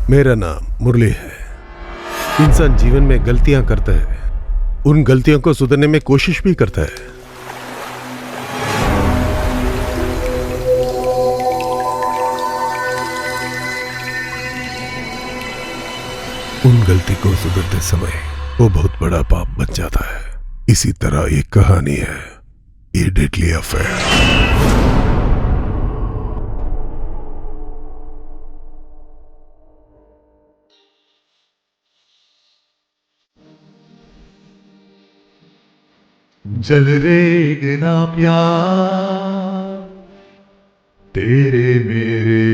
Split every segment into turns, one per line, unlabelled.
मेरा नाम मुरली है। इंसान जीवन में गलतियां करता है, उन गलतियों को सुधरने में कोशिश भी करता है। उन गलती को सुधरते समय वो बहुत बड़ा पाप बन जाता है। इसी तरह एक कहानी है, ये डेडली अफेयर।
जल रेगना प्यार तेरे मेरे,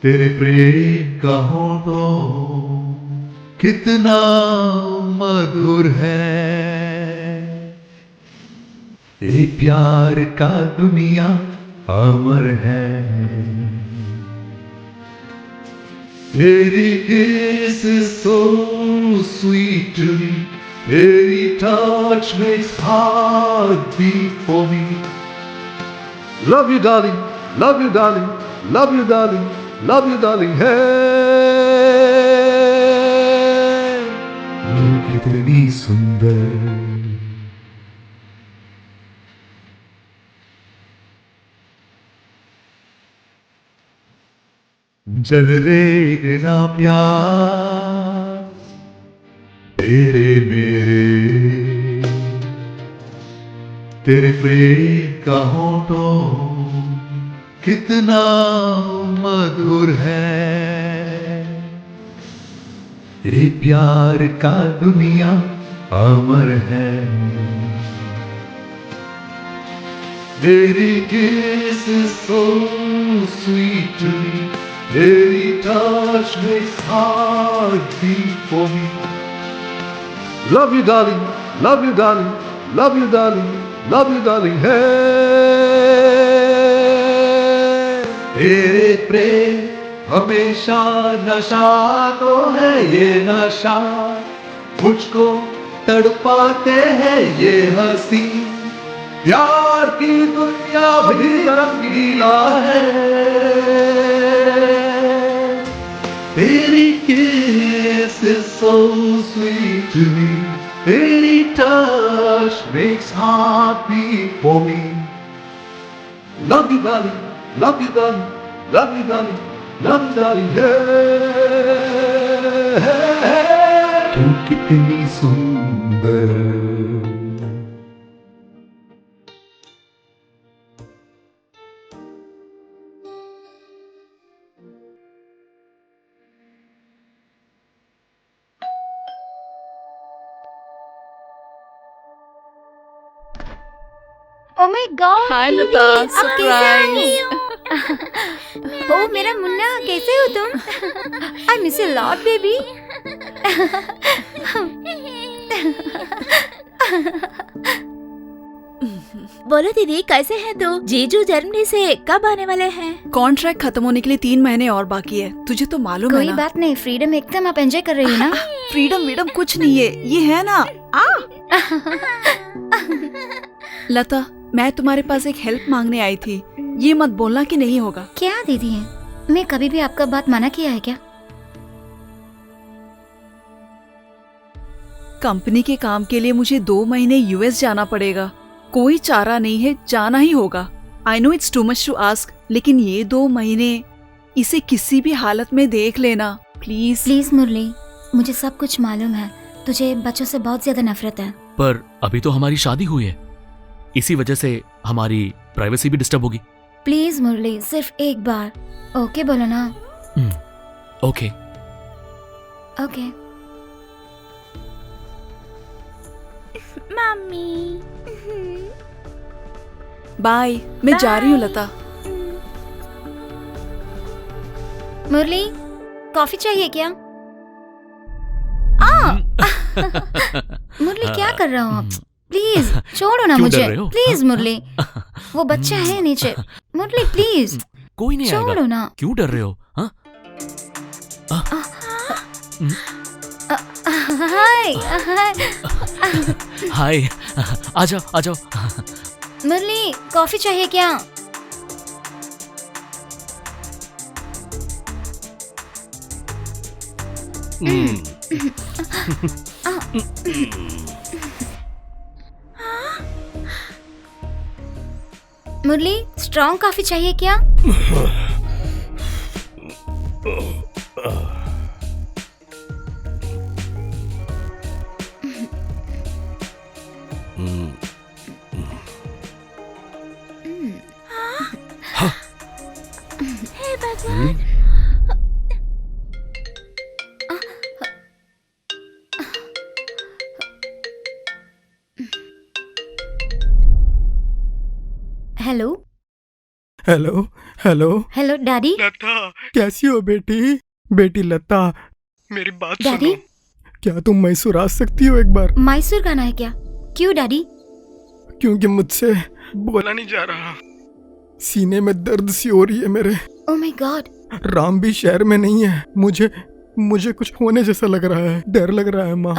तेरे प्रेम का होठो कितना मधुर है। ये प्यार का दुनिया अमर है। तेरी kiss is so sweet to me. Every touch makes heart beat for me. Love you darling, love you darling, love you darling, love you darling. Hey, तू कितनी सुंदर। जल रेगना प्यार तेरे मेरे, तेरे प्रेम का होठो कितना मधुर है। ये प्यार का दुनिया अमर है। तेरी kiss is so sweet to me. Every touch makes heart beat for me. Love you darling, love you darling, love you darling, love you darling. Hey, तेरे प्रेम हमेशा नशा तो है, ये नशा मुझको तड़पाते हैं। ये हंसी प्यार की दुनिया भी रंगीला है। तेरी kiss is so sweet to me. Any touch makes heart beat for me. Love you darling, love you darling, love you darling, love you darling. Hey, hey, hey. तू कितनी सुंदर।
Oh my God!
हाय लता,
आप कैसे आ गई
surprise.
हो? ओ मेरा मुन्ना, कैसे हो तुम? I miss you a lot, baby. बोलो दीदी, कैसे हैं तू? जीजू जर्मनी से कब आने वाले हैं?
कॉन्ट्रैक्ट खत्म होने के लिए 3 महीने और बाकी है। तुझे तो मालूम है
कोई
ना।
बात नहीं, फ्रीडम एकदम आप एंजॉय कर रही हो ना?
फ्रीडम वीडम कुछ नहीं है, ये है ना। लता, मैं तुम्हारे पास एक हेल्प मांगने आई थी। ये मत बोलना कि नहीं होगा।
क्या दीदी है? मैं कभी भी आपका बात मना किया है क्या?
कंपनी के काम के लिए मुझे 2 महीने यूएस जाना पड़ेगा। कोई चारा नहीं है, जाना ही होगा। I know it's too much to ask, लेकिन ये 2 महीने इसे किसी भी हालत में देख लेना प्लीज।
प्लीज मुरली, मुझे सब कुछ मालूम है। तुझे बच्चों से बहुत ज्यादा नफरत है।
पर अभी तो हमारी शादी हुई है, इसी वजह से हमारी प्राइवेसी भी डिस्टर्ब होगी।
प्लीज मुरली, सिर्फ एक बार ओके बोलो ना।
ओके।
Okay mummy.
बाय, मैं जा रही हूँ लता।
मुरली, कॉफी चाहिए क्या? मुरली, क्या कर रहे हो आप? प्लीज छोड़ो ना
क्यों
मुझे।
डर रहे हो?
प्लीज मुरली, वो बच्चा है नीचे। मुरली प्लीज
कोई नहीं
छोड़ो
आएगा।
ना।
क्यों डर रहे हो? हाँ?
हाय
हाय, आ जाओ आ जाओ।
मुरली, कॉफी चाहिए क्या?
मुरली, स्ट्रॉन्ग कॉफी चाहिए क्या?
हे भगवान।
Hello
hello hello
hello daddy.
Lata, कैसी हो बेटी? बेटी लता, मेरी बात
डैडी?
सुनो। क्या तुम मैसूर आ सकती हो एक बार?
मैसूर गाना है क्या? क्यों डैडी?
क्योंकि मुझसे बोला नहीं जा रहा, सीने में दर्द सी हो रही है मेरे।
Oh my God.
राम भी शहर में नहीं है, मुझे कुछ होने जैसा लग रहा है, डर लग रहा है माँ।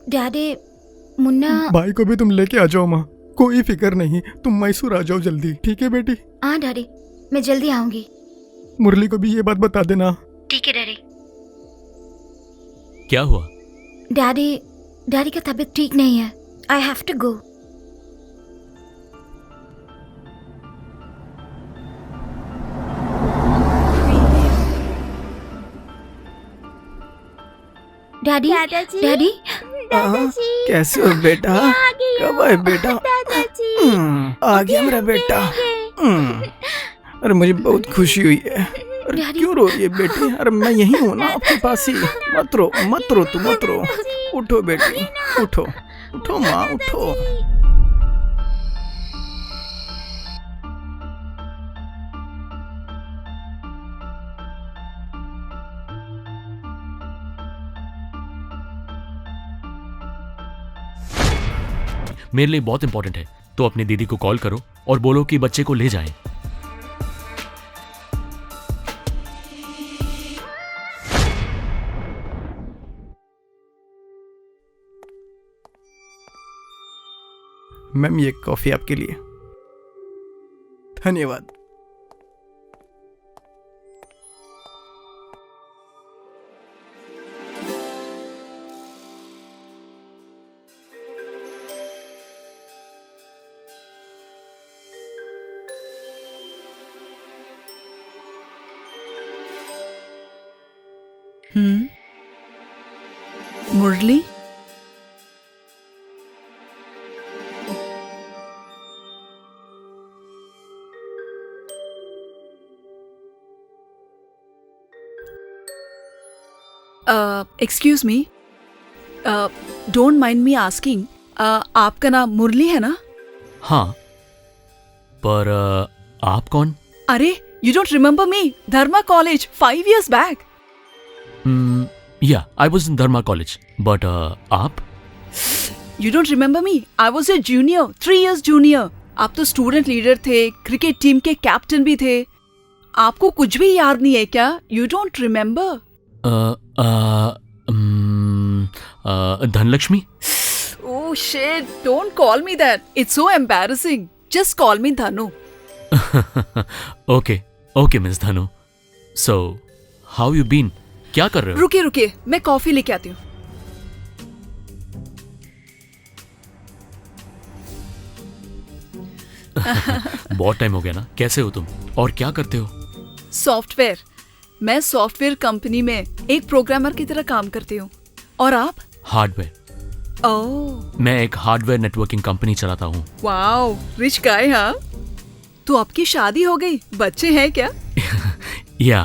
डैडी, मुन्ना।
भाई को भी तुम लेके आ जाओ माँ, कोई फिक्र नहीं, तुम मैसूर आ जाओ जल्दी, ठीक है बेटी?
हाँ डैडी, मैं जल्दी आऊंगी।
मुरली को भी ये बात बता देना।
ठीक है डैडी।
क्या हुआ?
डैडी का तबीयत ठीक नहीं है। I have to go. Daddy
दादाजी।
डैडी
दादाजी।
कैसे हो बेटा?
आ गई
कब
हूँ।
आए बेटा?
दादाजी।
आ गया मेरा बेटा। अरे मुझे बहुत खुशी हुई है। अरे
डैडी।
क्यों रो रही है बेटी? अरे मैं यहीं हूँ ना आपके पास ही। मत रो तू मत रो। उठो बेटी, उठो उठो माँ, उठो।
मेरे लिए बहुत इंपॉर्टेंट है, तो अपनी दीदी को कॉल करो और बोलो कि बच्चे को ले जाएं।
मैम, ये कॉफी आपके लिए। धन्यवाद।
Murali, excuse me, don't mind me asking, आपका नाम मुरली है ना?
हाँ, पर आप कौन?
अरे, you don't remember me? Dharma college 5 years back.
Yeah, I was in Dharma college, but आप?
You don't remember me? I was your junior, 3 years junior. आप तो स्टूडेंट लीडर थे, क्रिकेट टीम के कैप्टन भी थे। आपको कुछ भी याद नहीं है क्या? You don't remember?
Dhanalakshmi?
Oh shit, don't call me that. It's so embarrassing. Just call me Dhanu.
Okay miss Dhanu. So how you been? क्या कर रहे हो?
रुकिए, मैं कॉफी लेके आती हूँ।
बहुत टाइम हो गया ना। कैसे हो तुम और क्या करते हो?
सॉफ्टवेयर। मैं सॉफ्टवेयर कंपनी में एक प्रोग्रामर की तरह काम करती हूँ। और आप?
हार्डवेयर।
ओह,
मैं एक हार्डवेयर नेटवर्किंग कंपनी चलाता हूँ।
वाओ, रिच गाय। हाँ, तो आपकी शादी हो गई, बच्चे हैं क्या?
या,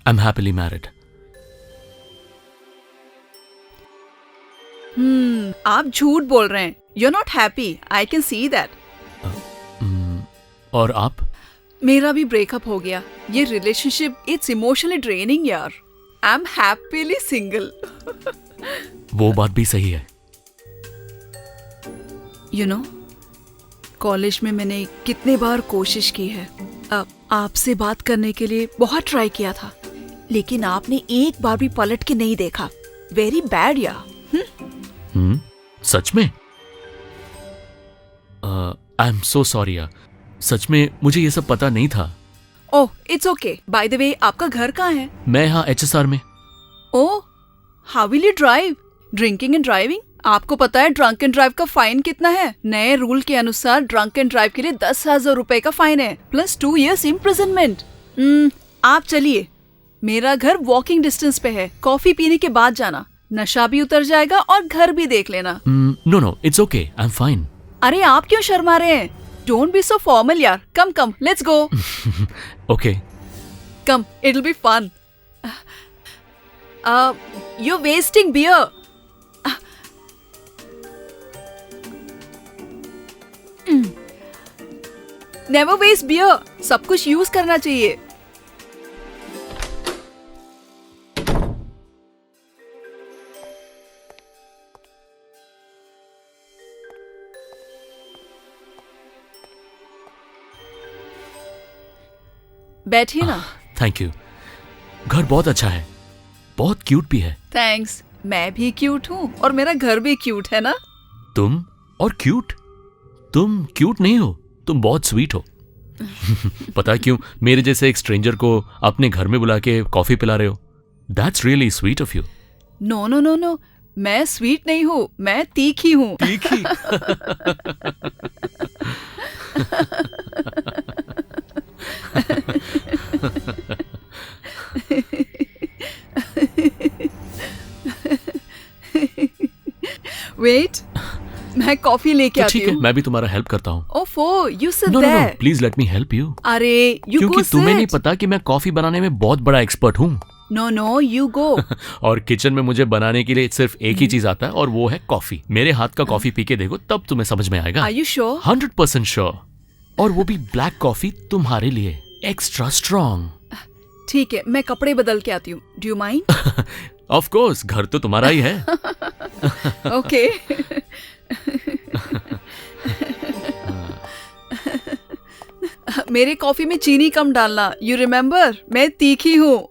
आई एम हैप्पीली मैरिड।
आप झूठ बोल रहे हैं। You're not happy. I can see that.
और आप?
मेरा भी ब्रेकअप हो गया। ये रिलेशनशिप इट्स इमोशनली ड्रेनिंग यार। I am happily single.
वो बात भी सही है।
यू नो, कॉलेज में मैंने कितने बार कोशिश की है, अब आपसे बात करने के लिए बहुत ट्राई किया था, लेकिन आपने एक बार भी पलट के नहीं देखा। वेरी बैड यार।
सच में? आई एम सो सॉरी यार, सच में मुझे ये सब पता नहीं था।
Oh, it's okay. By the way, आपका घर कहाँ है?
मैं यहाँ HSR में।
Oh, how will you drive? Drinking and driving? आपको पता है ड्रंक एंड ड्राइव का फाइन कितना है? नए रूल के अनुसार ड्रंक एंड ड्राइव के लिए 10,000 रुपए का फाइन है, प्लस 2 years इम्प्रिजनमेंट। आप चलिए, मेरा घर वॉकिंग डिस्टेंस पे है। कॉफी पीने के बाद जाना, नशा भी उतर जाएगा और घर भी देख लेना।
No no, it's okay, I am fine.
अरे आप क्यों शर्मा रहे हैं? डोंट बी सो फॉर्मल यार। Come come, let's go.
Okay.
Come, it'll be fun. You wasting beer. Never waste beer, सब कुछ यूज करना चाहिए। बैठिए ना।
Thank you. घर बहुत अच्छा है, बहुत क्यूट भी है।
थैंक्स, मैं भी क्यूट हूँ और मेरा घर भी क्यूट है ना।
तुम और क्यूट? तुम क्यूट नहीं हो, तुम बहुत स्वीट हो। पता है क्यों मेरे जैसे एक स्ट्रेंजर को अपने घर में बुला के कॉफी पिला रहे हो? That's really sweet of you.
No no no no, मैं स्वीट नहीं हूँ, मैं तीखी हूँ।
तीखी?
वेट, मैं कॉफी लेके
तो
आती
ठीक है,
हूँ।
मैं भी तुम्हारा हेल्प करता हूँ।
ओफो, you sit
no no no,
there.
Please let me help you.
अरे यू
क्योंकि
गो
तुम्हें नहीं
सिट।
पता कि मैं कॉफी बनाने में बहुत बड़ा एक्सपर्ट हूँ।
No no, you go.
और किचन में मुझे बनाने के लिए सिर्फ एक ही चीज आता है और वो है कॉफी। मेरे हाथ का कॉफी पी के देखो, तब तुम्हें समझ में आएगा।
Are you sure?
100% श्योर। और वो भी ब्लैक कॉफी तुम्हारे लिए, एक्स्ट्रा स्ट्रॉन्ग।
ठीक है, मैं कपड़े बदल के आती हूँ। Do you mind?
Of course, घर तो तुम्हारा ही है।
ओके। मेरे कॉफी में चीनी कम डालना। यू रिमेम्बर, मैं तीखी हूँ।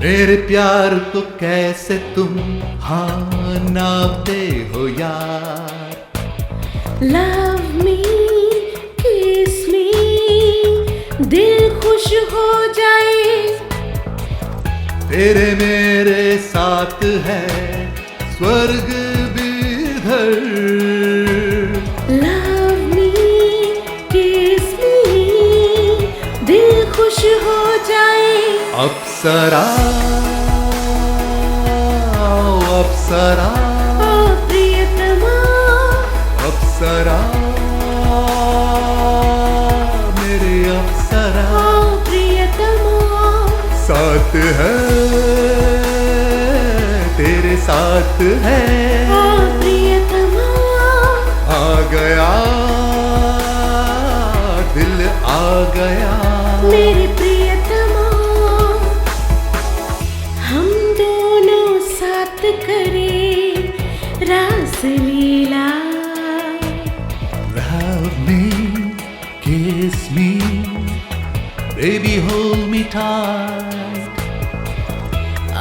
मेरे प्यार को कैसे तुम हाँ नापते हो यार।
Love me, kiss me, दिल खुश हो जाए।
तेरे मेरे साथ है स्वर्ग बिधर।
Love me, kiss me, दिल खुश हो जाए।
अप्सरा अप्सरा
ओ प्रियतमा,
अप्सरा मेरे अप्सरा
ओ प्रियतमा,
साथ है तेरे साथ है।
ओ प्रियतमा,
आ गया दिल आ गया।
मेरे प्रियतमा, हम दोनों साथ करें रास लीला।
Love me, kiss me, baby hold me tight.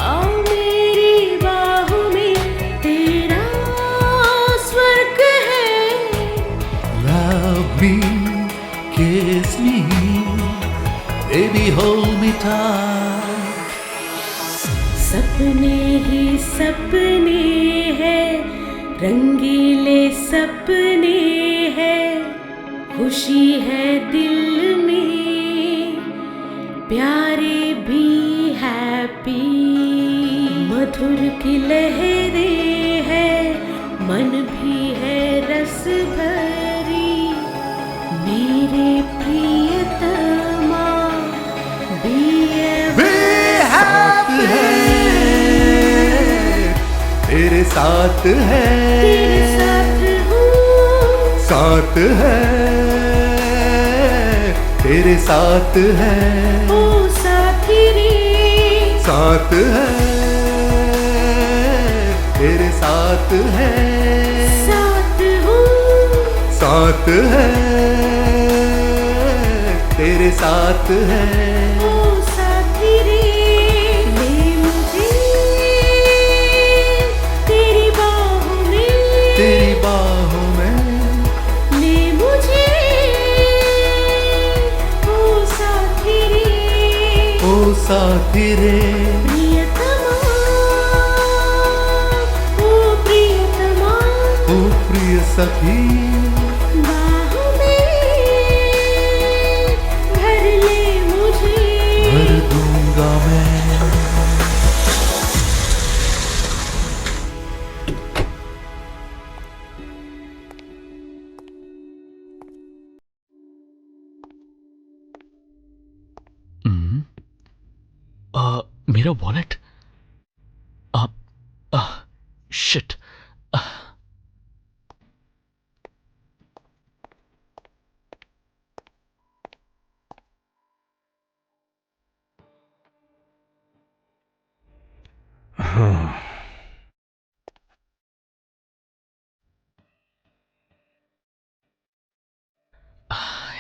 आओ मेरी बाहों में, तेरा स्वर्ग है।
Love me, kiss me, baby hold me tight.
सपने ही सपने हैं, रंगीले सपने हैं, खुशी है दिल में, प्यारे भी हैप्पी, मधुर की लहरें हैं, मन भी है रस भरी, मेरे प्रियतमा
साथ है तेरे साथ है।
तेरे साथ हूँ,
साथ है तेरे साथ है।
ओ साथी रे,
साथ है तेरे साथ है।
साथ हूँ,
साथ है तेरे साथ है।
ओ साथी रे, ले मुझे तेरी बाहों में,
तेरी बाहों में
ले मुझे ओ साथी रे,
ओ साथी रे।
प्रियतमा, ओ प्रियतमा,
ओ प्रिय सखी
बाहों में भर ले मुझे।
भर दूंगा मैं।
मेरा वॉलेट। शिट।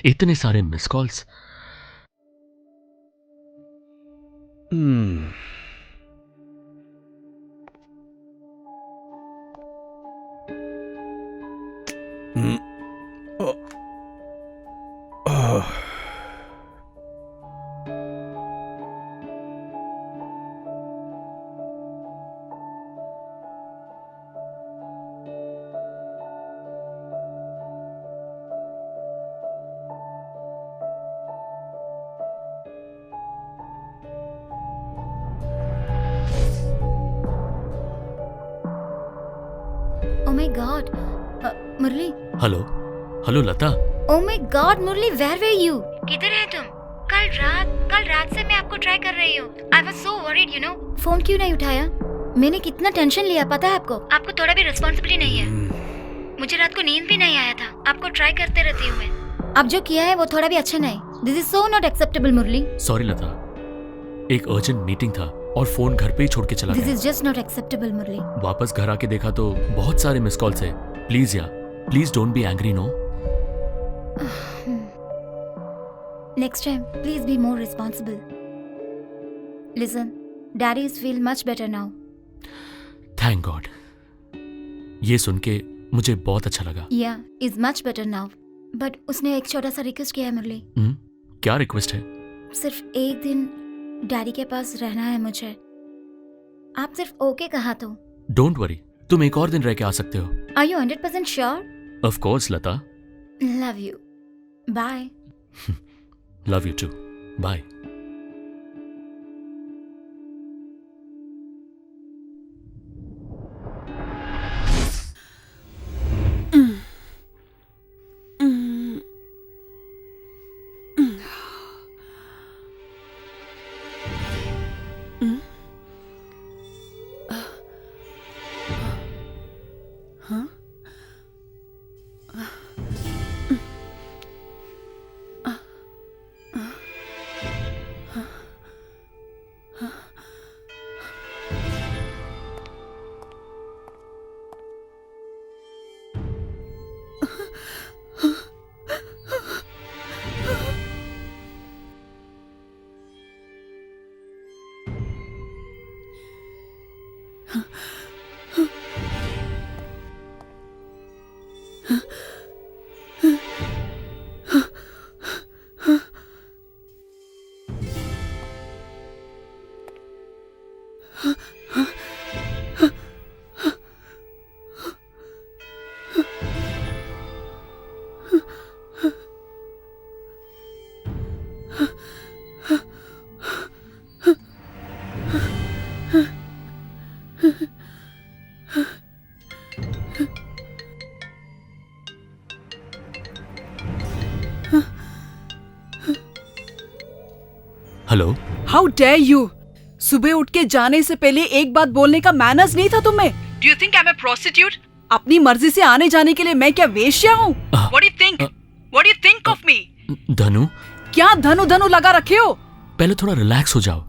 इतने सारे miss calls.
Oh my God, Murali.
Hello hello Lata.
Oh my God, Murali, where were you? किधर है तुम? कल रात से मैं आपको ट्राई कर रही हूँ। I was so worried, you know. Phone क्यों नहीं उठाया? मैंने कितना टेंशन लिया पता है आपको? आपको थोड़ा भी रिस्पॉन्सिबिलिटी नहीं है। मुझे रात को नींद भी नहीं आया था। आपको ट्राई करते रहती हूँ मैं। अब जो किया है वो थोड़ा भी अच्छा नहीं। This is so not acceptable, Murali.
Sorry Lata, एक अर्जेंट मीटिंग था और फोन घर पे ही छोड़ के चला
This
गया।
is just not acceptable, मुरली।
वापस घर आके देखा तो बहुत सारे मिस कॉल्स है। Please don't be angry, no.
Next time, please be more responsible. Listen, daddy is feel much better now.
Thank God, ये सुन के मुझे बहुत अच्छा लगा।
Yeah is much better now, but उसने एक छोटा सा रिक्वेस्ट किया है मुरली।
क्या रिक्वेस्ट है?
सिर्फ एक दिन डैडी के पास रहना है मुझे। आप सिर्फ ओके कहा तो।
डोंट वरी, तुम एक और दिन रह के आ सकते हो।
Are you 100% sure?
Of course Lata.
Love you, bye.
Love you too, bye. Hello.
How dare you! सुबह उठ के जाने से पहले एक बात बोलने का मैनर्स नहीं था तुम्हें? Do you think I am a prostitute? अपनी मर्जी से आने जाने के लिए मैं क्या वेश्या हूँ? What do you think? What do you think of me?
धनु।
क्या धनु धनु लगा रखे हो?
पहले थोड़ा रिलैक्स हो जाओ।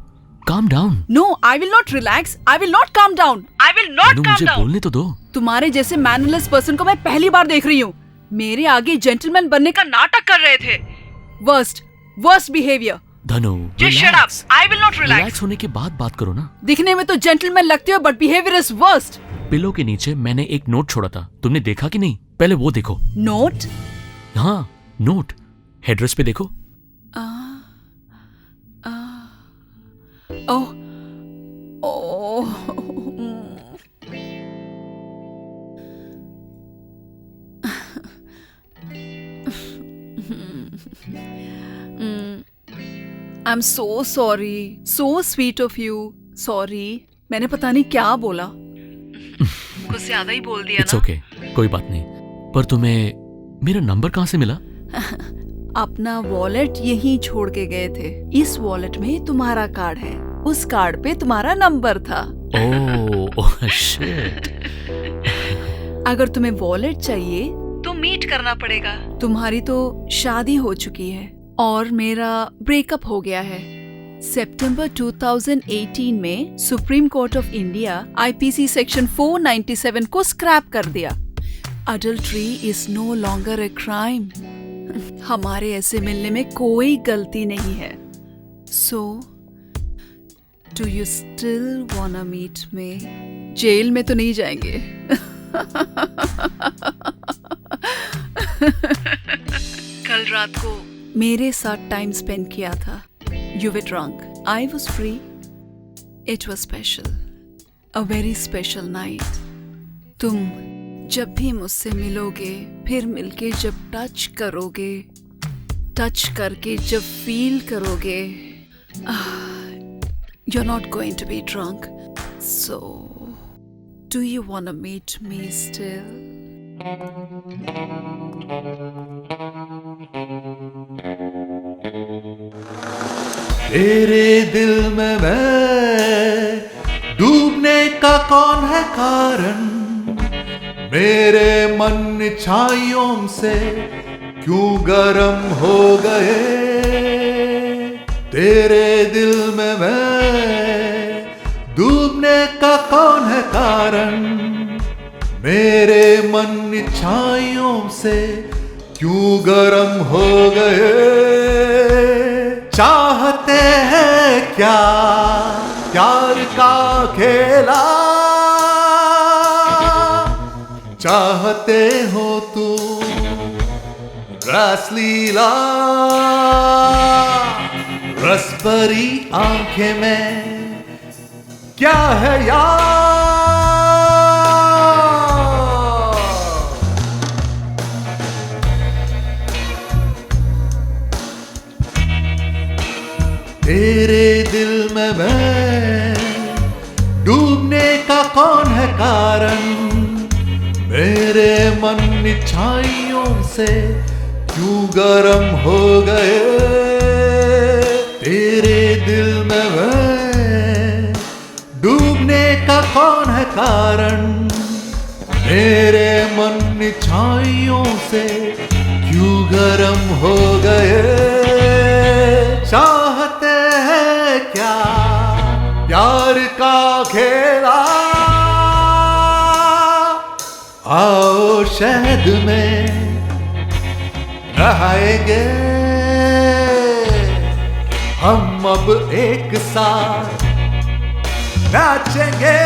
Calm down.
No, I will not relax. I will not calm down. I will not काम
मुझे
डाउन।
बोलने तो दो।
तुम्हारे जैसे मैनरलेस पर्सन को मैं पहली बार देख रही हूँ। मेरे आगे जेंटलमैन बनने का नाटक कर रहे थे। Worst behaviour.
धनु,
Just shut up. I will not relax.
Relax होने के बाद बात करो ना।
दिखने में तो जेंटलमैन लगते हो, but behaviour is worst.
Pillow के नीचे मैंने एक नोट छोड़ा था, तुमने देखा कि नहीं? पहले वो देखो।
नोट?
हाँ, नोट। हेड्रेस पे देखो।
Oh, oh, I am so sorry, so sweet of you. Sorry, मैंने पता नहीं क्या बोला, कुछ ज्यादा ही बोल दिया
इट्स
ना।
ओके, कोई बात नहीं। पर तुम्हें मेरा नंबर कहाँ से मिला?
अपना वॉलेट यहीं छोड़ के गए थे। इस वॉलेट में तुम्हारा कार्ड है, उस कार्ड पे तुम्हारा नंबर था।
Oh shit.
अगर तुम्हें वॉलेट चाहिए तो मीट करना पड़ेगा। तुम्हारी तो शादी हो चुकी है और मेरा ब्रेकअप हो गया है। सितंबर 2018 में supreme court of India IPC section 497 को स्क्रैप कर दिया। Adultery is no longer a crime. हमारे ऐसे मिलने में कोई गलती नहीं है। So do you still wanna meet me? Jail में तो नहीं जाएंगे? कल रात को मेरे साथ टाइम स्पेंड किया था। You were drunk, I was free. It was special, a very special night. तुम जब भी मुझसे मिलोगे, फिर मिलके जब टच करोगे, टच करके जब फील करोगे, you're not going to be drunk. So, do you want to meet me still?
तेरे दिल में मैं डूबने का कौन है कारण? मेरे मन छाइयों से क्यों गरम हो गए? तेरे दिल में मैं डूबने का कौन है कारण? मेरे मन छाइयों से क्यों गरम हो गए? चाहते हैं क्या क्या प्यार का खेला चाहते हो तू रसलीला रस भरी आंखें में क्या है यार तेरे दिल में मैं डूबने का कौन है कारण मेरे मन इच्छाइयों से क्यों गरम हो गए तेरे दिल में मैं डूबने का कौन है कारण मेरे मन इच्छाइयों से क्यों गरम हो गए चाहते हैं क्या प्यार का खेला आओ शहद में नहाएंगे हम अब एक साथ नाचेंगे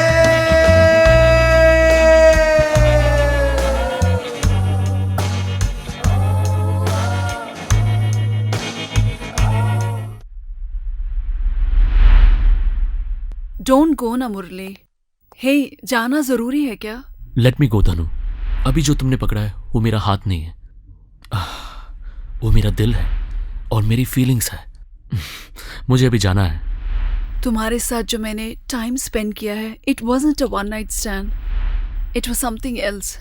डोंट गो ना मुरली। हे, जाना जरूरी है क्या?
लेट मी गो धनु। अभी जो तुमने पकड़ा है वो मेरा हाथ नहीं है, वो मेरा दिल है और मेरी फीलिंग्स है। मुझे अभी जाना है।
तुम्हारे साथ जो मैंने टाइम स्पेंड किया है, it wasn't a one night stand, it was something else.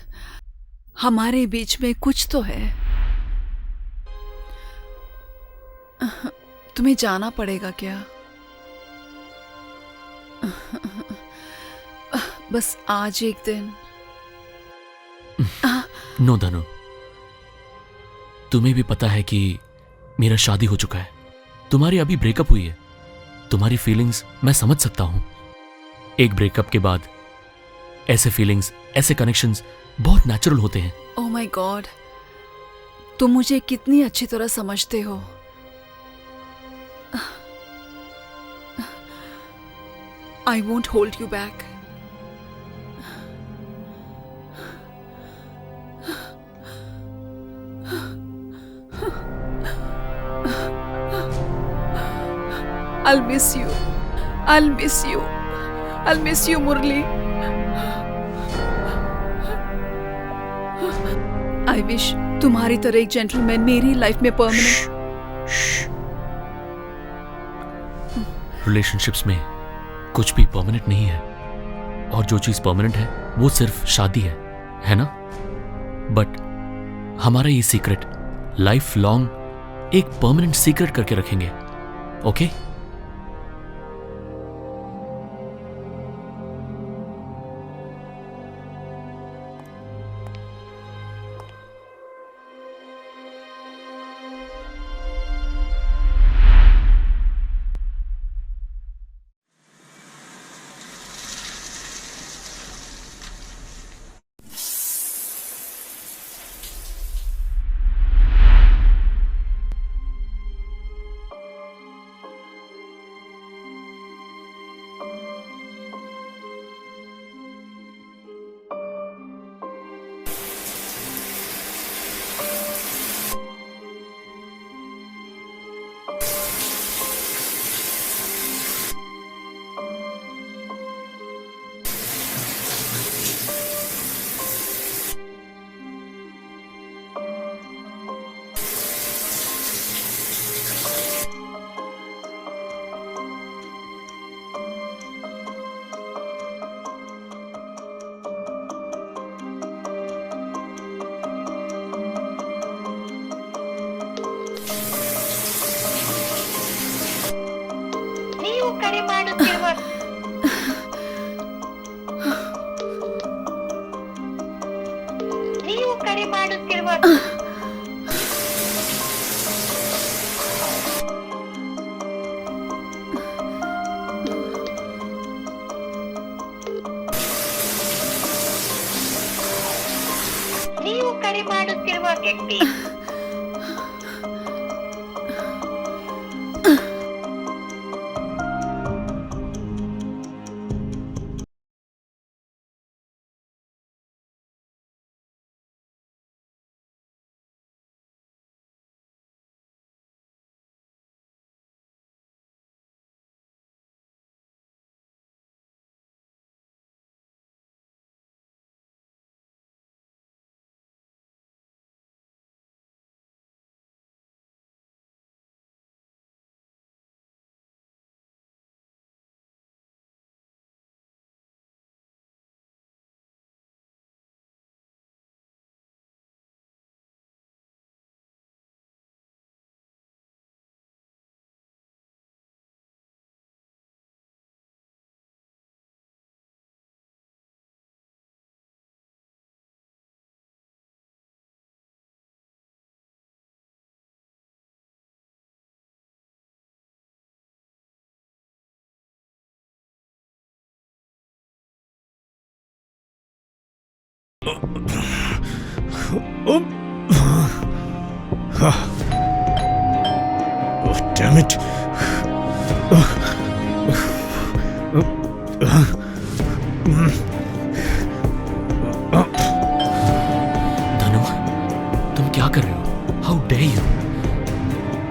हमारे बीच में कुछ तो है। तुम्हें जाना पड़ेगा क्या? बस आज एक दिन।
नो धनु, तुम्हें भी पता है कि मेरा शादी हो चुका है। तुम्हारी अभी ब्रेकअप हुई है। तुम्हारी फीलिंग्स मैं समझ सकता हूं। एक ब्रेकअप के बाद ऐसे फीलिंग्स, ऐसे कनेक्शंस बहुत नेचुरल होते हैं।
ओह माय गॉड, तुम मुझे कितनी अच्छी तरह समझते हो। I won't hold you back. I'll miss you. I'll miss you. I'll miss you, Murli. I wish तुम्हारी तरह एक जेंटलमैन मेरी लाइफ में परमानेंट।
रिलेशनशिप्स में कुछ भी परमानेंट नहीं है, और जो चीज परमानेंट है वो सिर्फ शादी है ना? बट हमारा ये सीक्रेट लाइफ लॉन्ग एक परमानेंट सीक्रेट करके रखेंगे, ओके?
ಕರೆ ಮಾಡುತ್ತಿರುವ ನೀವು ಕರೆ ಮಾಡುತ್ತಿರುವ ನೀವು ಕರೆ ಮಾಡುತ್ತಿರುವ ವ್ಯಕ್ತಿ
Damn it.
धनु, तुम क्या कर रहे हो? How dare you?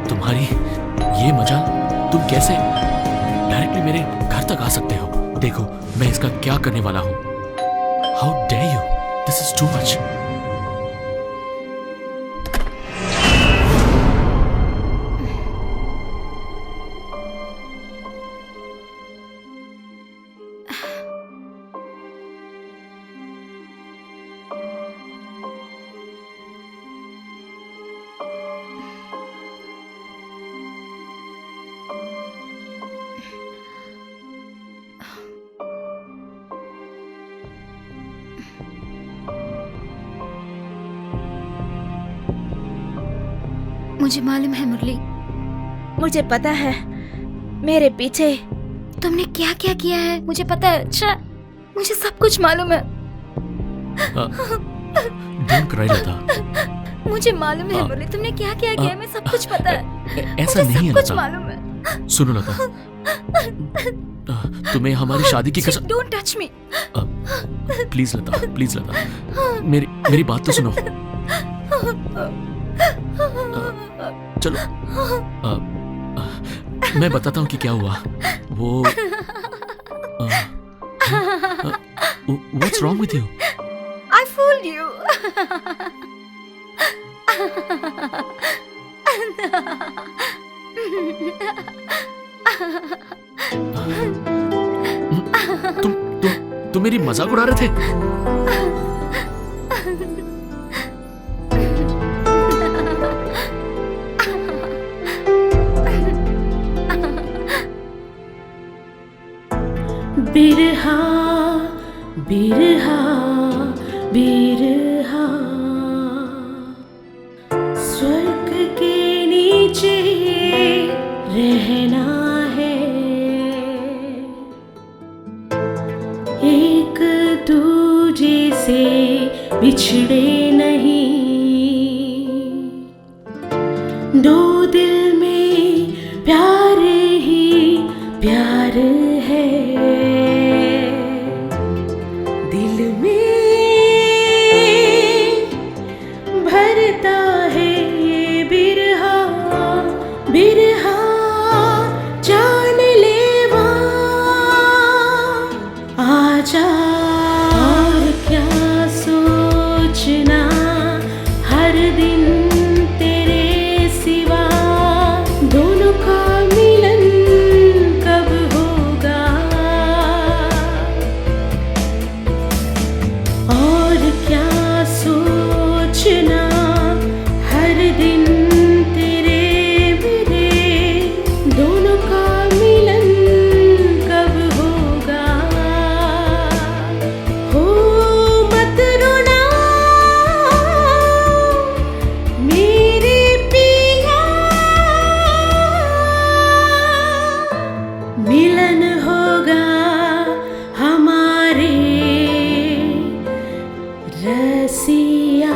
तुम्हारी ये मजा, तुम कैसे डायरेक्टली मेरे घर तक आ सकते हो? देखो मैं इसका क्या करने वाला हूं। How dare you? This is too much.
मुझे मालूम है मुरली,
मुझे पता है, मेरे पीछे
तुमने क्या क्या किया है मुझे पता है। अच्छा, मुझे सब कुछ मालूम है।
डोंट क्राई लता।
मुझे मालूम है मुरली, तुमने क्या क्या किया है, मैं सब कुछ पता है।
ऐसा
मुझे
नहीं है
सब कुछ
लता।
मालूम है।
सुनो लता, तुम्हें हमारी शादी की कसम।
Don't touch me.
Please Lata, please Lata, मेरी बात तो सुनो। चलो मैं बताता हूँ कि क्या हुआ। वो what's wrong with you?
I fooled you.
तुम मेरी मजाक उड़ा रहे थे?
बिरहा बिरहा बिरहा, स्वर्ग के नीचे रहना है, एक दूजे से बिछड़े नहीं, दो दिल में प्यार ही प्यार है, दिल में भरता है ये बिरहा बिरहा, जान लेवा आजा। और क्या सोचना हर दिन तेरे सिवा, दोनों का मिलन कब होगा, और क्या सोचना हर दिन तेरे मेरे, दोनों का मिलन कब होगा, हो मत रोना मेरे पिया, मिलन होगा हमारे रसिया।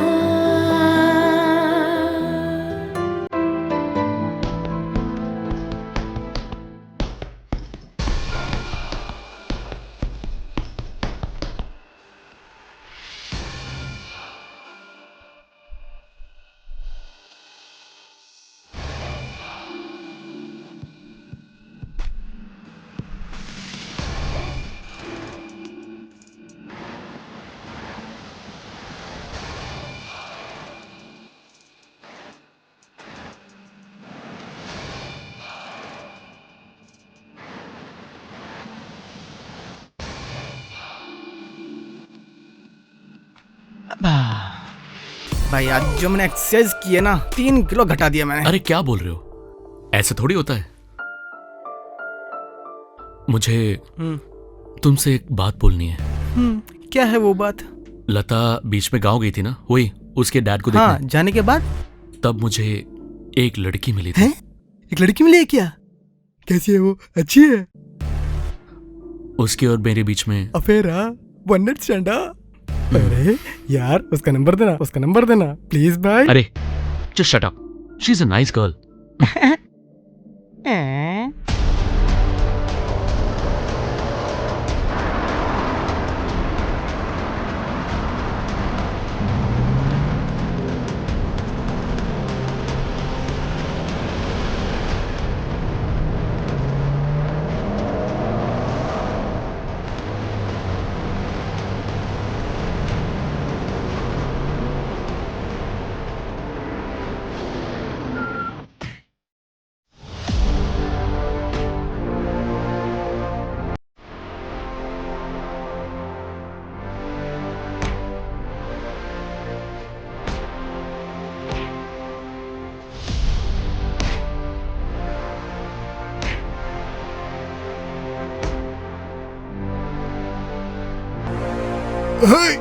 भाई आज जो मैंने एक्सरसाइज की है ना, 3 किलो घटा दिया मैंने।
अरे क्या बोल रहे हो? ऐसे थोड़ी होता है। मुझे तुमसे एक बात बोलनी है।
क्या है वो बात?
लता बीच में गाँव गई थी ना, वही उसके डैड को देखने।
हाँ, जाने के बाद
तब मुझे एक लड़की मिली थी।
हैं? एक लड़की मिली है क्या? कैसी है वो? अच्छी है?
उसके और मेरे बीच में
अफेयर? One night stand? अरे यार उसका नंबर देना प्लीज भाई।
अरे just shut up, she is a nice girl.
Hey!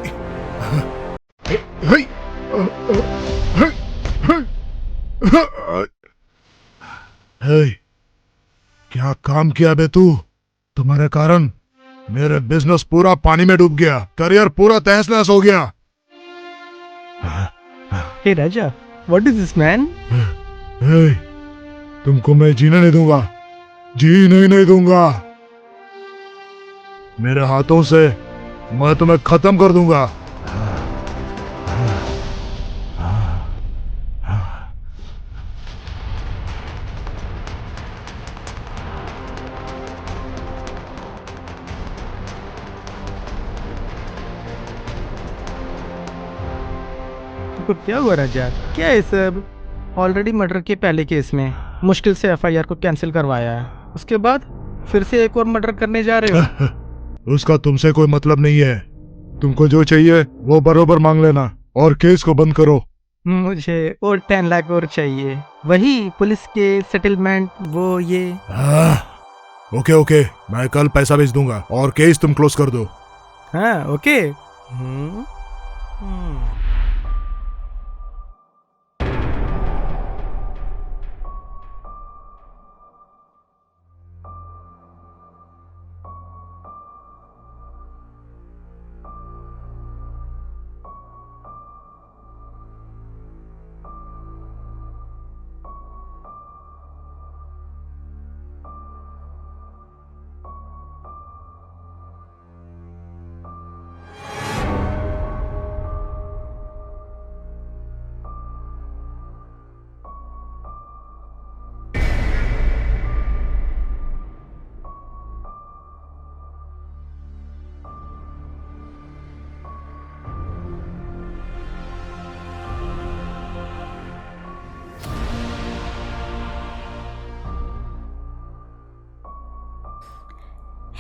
Hey! Hey! क्या काम किया बे तू? तुम्हारे कारण मेरे बिजनेस पूरा पानी में डूब गया, करियर पूरा तहस नहस हो गया।
हे Raja, what is this man?
Hey! तुमको मैं जीने नहीं दूंगा, जीने नहीं दूंगा। मेरे हाथों से मैं तुम्हें खत्म कर दूंगा।
तो क्या हुआ राजा, क्या है सब? ऑलरेडी मर्डर के पहले केस में मुश्किल से एफआईआर को कैंसिल करवाया है, उसके बाद फिर से एक और मर्डर करने जा रहे हो।
उसका तुमसे कोई मतलब नहीं है। तुमको जो चाहिए वो बरोबर मांग लेना और केस को बंद करो।
मुझे और 10 लाख और चाहिए, वही पुलिस के सेटलमेंट वो ये।
ओके ओके, मैं कल पैसा भेज दूंगा और केस तुम क्लोज कर दो।
हाँ okay.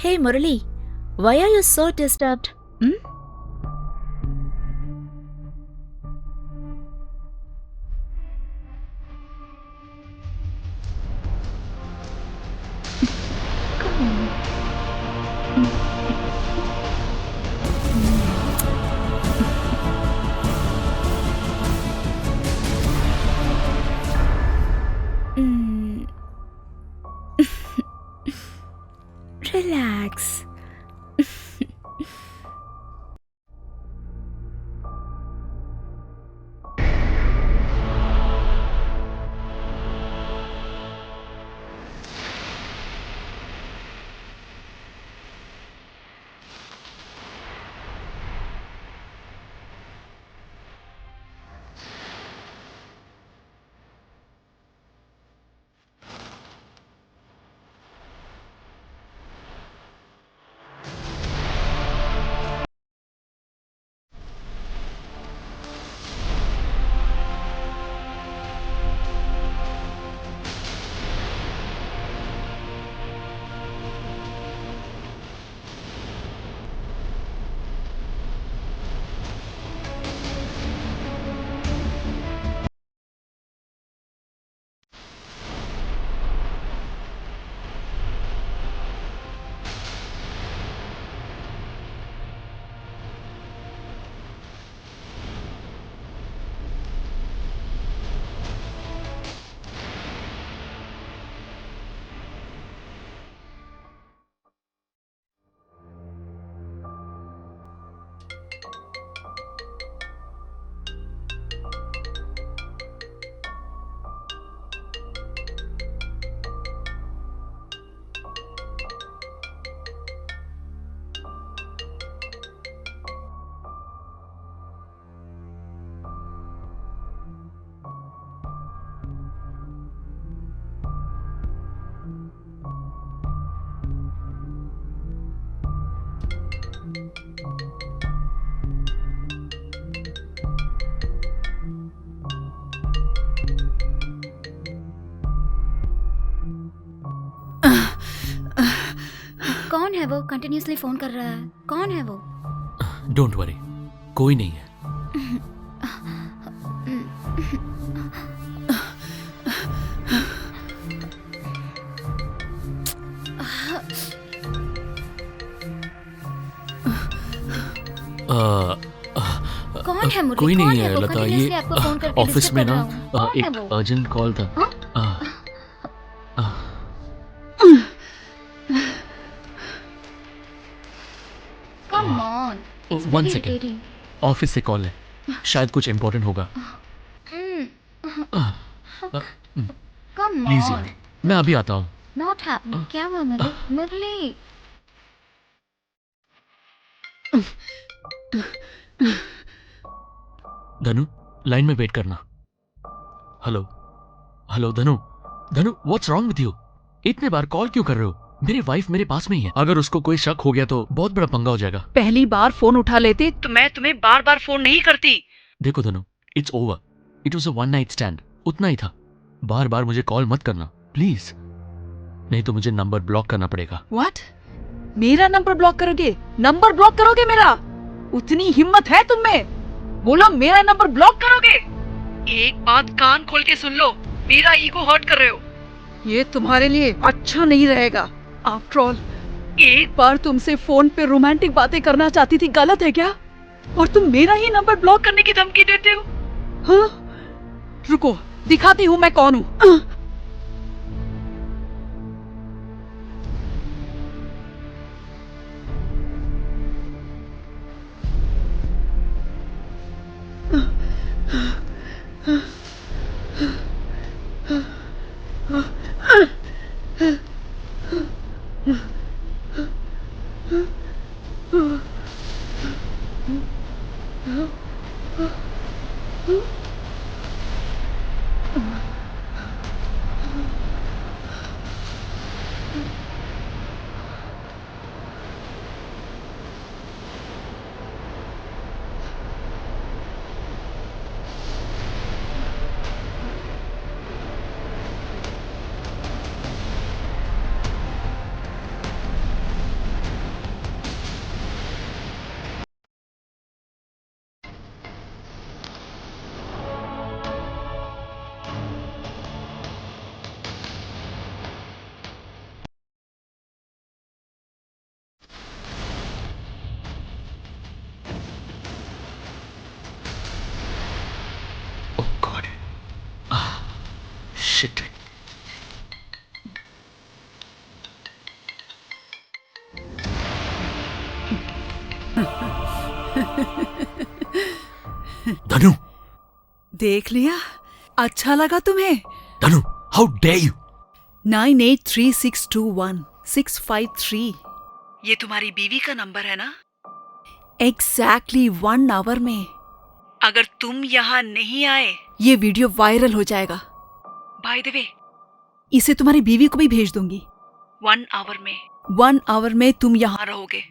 Hey Murali, why are you so disturbed? Relax.
कौन है वो कंटिन्यूसली फोन कर रहा है? कौन है वो?
डोंट वरी, कोई नहीं है।
कौन है मुरली?
कोई
कौन
नहीं
है
है
वो?
लता,
Continuously
ये
आपको फोन करके
ऑफिस
disturb
में
कर
ना
रहा हूँ। कौन है
एक
वो?
अर्जेंट कॉल था।
Come on. It's
one
very
second,
irritating.
Office से कॉल है, शायद कुछ इम्पोर्टेंट होगा।
Come
please
on.
यार, मैं अभी आता हूँ।
Not happening. क्या हुआ मुरली? मुरली.
धनु, लाइन में वेट करना। हेलो हेलो धनु, धनु व्हाट्स रॉन्ग विद यू? इतने बार कॉल क्यों कर रहे हो? मेरी वाइफ मेरे पास में ही है, अगर उसको कोई शक हो गया तो बहुत बड़ा पंगा हो जाएगा।
पहली बार फोन उठा लेते तो मैं तुम्हें बार बार फोन नहीं करती।
देखो धनु, it's over, it was a one night stand, उतना ही था। बार बार मुझे कॉल मत करना प्लीज, नहीं तो मुझे नंबर ब्लॉक करना पड़ेगा।
व्हाट? मेरा नंबर ब्लॉक करोगे? नंबर ब्लॉक करोगे मेरा? उतनी हिम्मत है तुम में? बोलो मेरा नंबर ब्लॉक करोगे? एक बात कान खोल के सुन लो, मेरा ईगो हर्ट कर रहे हो, ये तुम्हारे लिए अच्छा नहीं रहेगा। आफ्टर ऑल, एक बार तुमसे फोन पे रोमांटिक बातें करना चाहती थी, गलत है क्या? और तुम मेरा ही नंबर ब्लॉक करने की धमकी देते हो? हाँ? रुको, दिखाती हूँ मैं कौन हूँ।
Oh God. Shit. धनु,
देख लिया? अच्छा लगा तुम्हें?
धनु, how dare you?
983621 ये तुम्हारी बीवी का नंबर है ना? एग्जैक्टली 1 आवर में अगर तुम यहाँ नहीं आए, ये वीडियो वायरल हो जाएगा। बाय द वे, इसे तुम्हारी बीवी को भी भेज दूंगी। 1 आवर में तुम यहाँ रहोगे।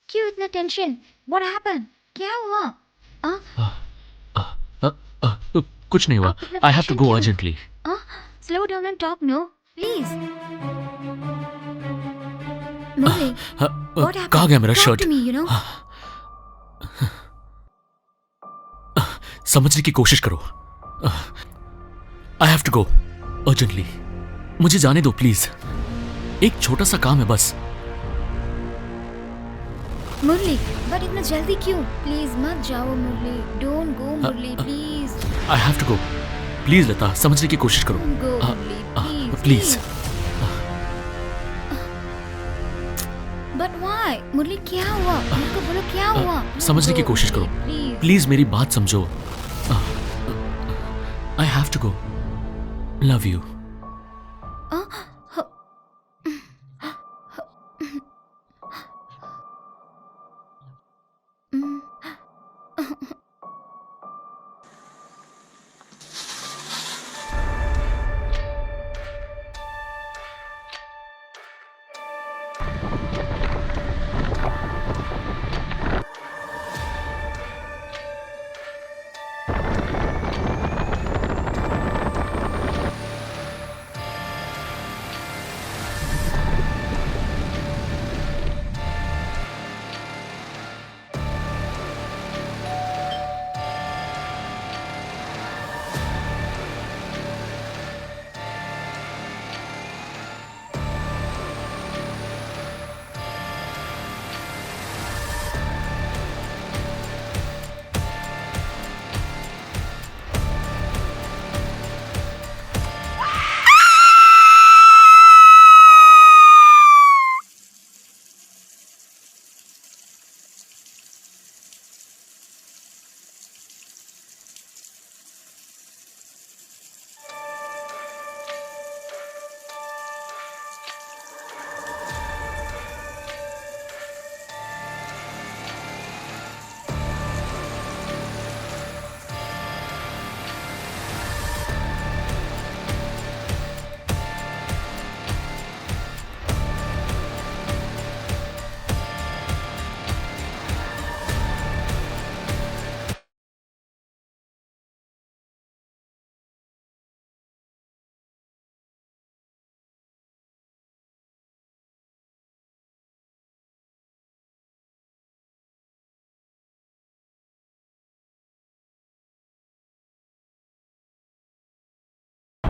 क्यों इतना टेंशन? What happened? क्या हुआ?
कुछ नहीं हुआ।
आप इतना
I have to
patient
go
क्यों?
urgently.
Slow down and talk, no? Please. Murli, what happened?
कहाँ गया मेरा
Talk
shirt?
to me, you know?
समझने की कोशिश करो। I have to go urgently. मुझे जाने दो प्लीज, एक छोटा सा काम है बस।
मुरली, बट इतना जल्दी क्यों? प्लीज मत जाओ Murali. Don't go Murali, please.
I have to go. Please Lata, समझने की कोशिश करो।
Don't go Murali,
please.
But why? Murali क्या हुआ? मेरे को बोलो क्या हुआ?
समझने की कोशिश करो प्लीज, मेरी बात समझो। I have to go. Love you.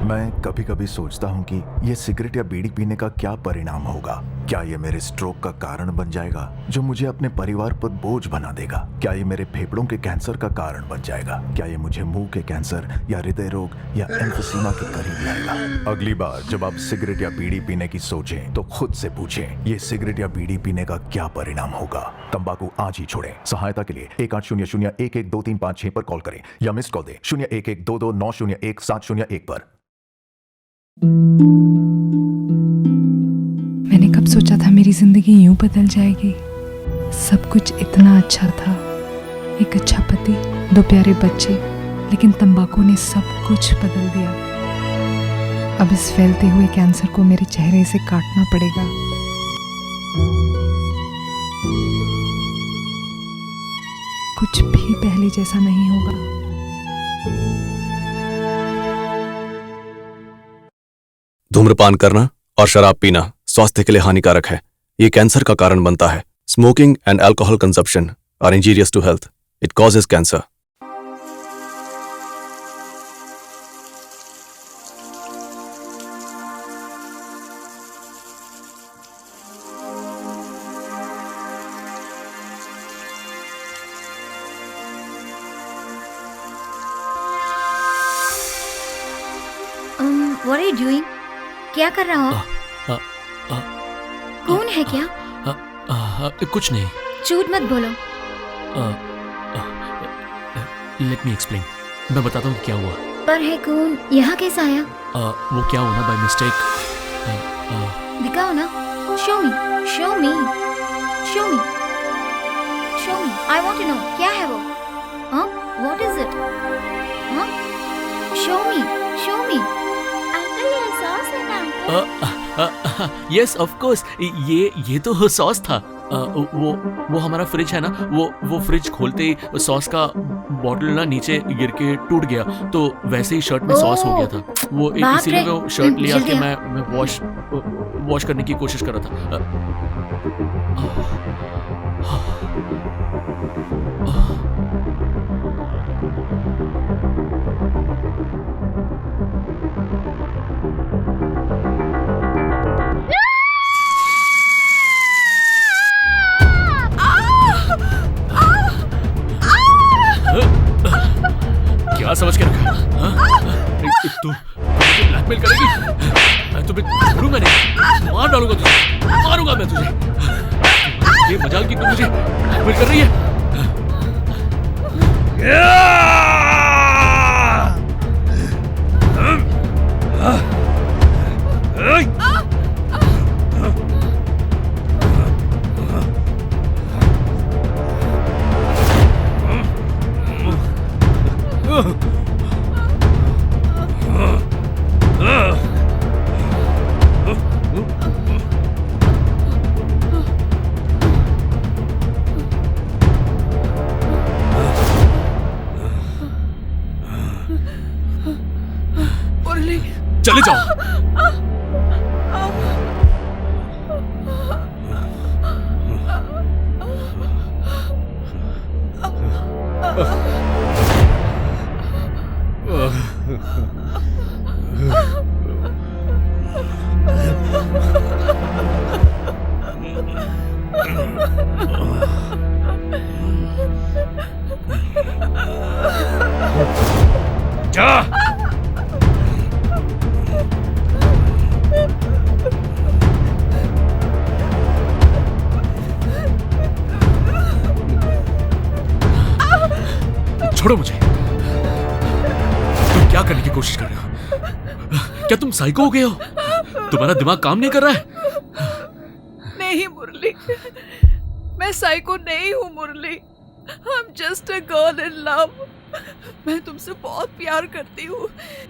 मैं कभी कभी सोचता हूँ कि ये सिगरेट या बीड़ी पीने का क्या परिणाम होगा। क्या ये मेरे स्ट्रोक का कारण बन जाएगा जो मुझे अपने परिवार पर बोझ बना देगा? क्या ये मेरे फेफड़ों के कैंसर का कारण बन जाएगा? क्या ये मुझे मुंह के कैंसर या हृदय रोग या एम्फीसीमा के करीब लाएगा? अगली बार जब आप सिगरेट या बीड़ी पीने की सोचें तो खुद से पूछें, ये सिगरेट या बीड़ी पीने का क्या परिणाम होगा? तंबाकू आज ही छोड़ें। सहायता के लिए 1800-112356 पर कॉल करें या मिस्ड कॉल दें 01122901 पर।
मैंने कब सोचा था मेरी जिंदगी यूं बदल जाएगी। सब कुछ इतना अच्छा था, एक अच्छा पति, 2 प्यारे बच्चे, लेकिन तंबाकू ने सब कुछ बदल दिया। अब इस फैलते हुए कैंसर को मेरे चेहरे से काटना पड़ेगा। कुछ भी पहले जैसा नहीं होगा।
धूम्रपान करना और शराब पीना स्वास्थ्य के लिए हानिकारक है। ये कैंसर का कारण बनता है। Smoking and alcohol consumption are injurious to health. It causes cancer.
What are you doing? क्या कर रहा हो? कौन है क्या?
कुछ नहीं।
झूठ मत बोलो।
Let me explain. मैं बताता हूँ क्या हुआ।
पर है कौन? यहाँ कैसे आया?
वो क्या हुआ ना, बाय मिस्टेक।
दिखाओ ना। Show me. Show me. Show me. Show me. I want to know. क्या है वो? हाँ? What is it? हाँ? Show me. Show me.
Uncle ये सॉस है ना?
Yes of course. ये तो सॉस था। वो हमारा फ्रिज है ना, वो फ्रिज खोलते ही सॉस का बॉटल ना नीचे गिर के टूट गया, तो वैसे ही शर्ट में सॉस हो गया था। वो इसीलिए वो शर्ट लिया कि मैं वॉश करने की कोशिश कर रहा था। क्या समझ के रखा? तू मुझे ब्लैकमेल करेगी? मैं तुम्हें छोड़ूंगा नहीं, मार डालूंगा तुझे, मारूंगा मैं तुझे। ये मजाल की तू मुझे ब्लैकमेल कर रही है? चले जाओ। जा। छोड़ो मुझे। तुम क्या करने की कोशिश कर रहे हो? क्या तुम साइको हो गए हो? तुम्हारा दिमाग काम नहीं कर रहा है?
नहीं मुरली, मैं साइको नहीं हूँ मुरली। I'm just a girl in love. मैं तुमसे बहुत प्यार करती हूँ।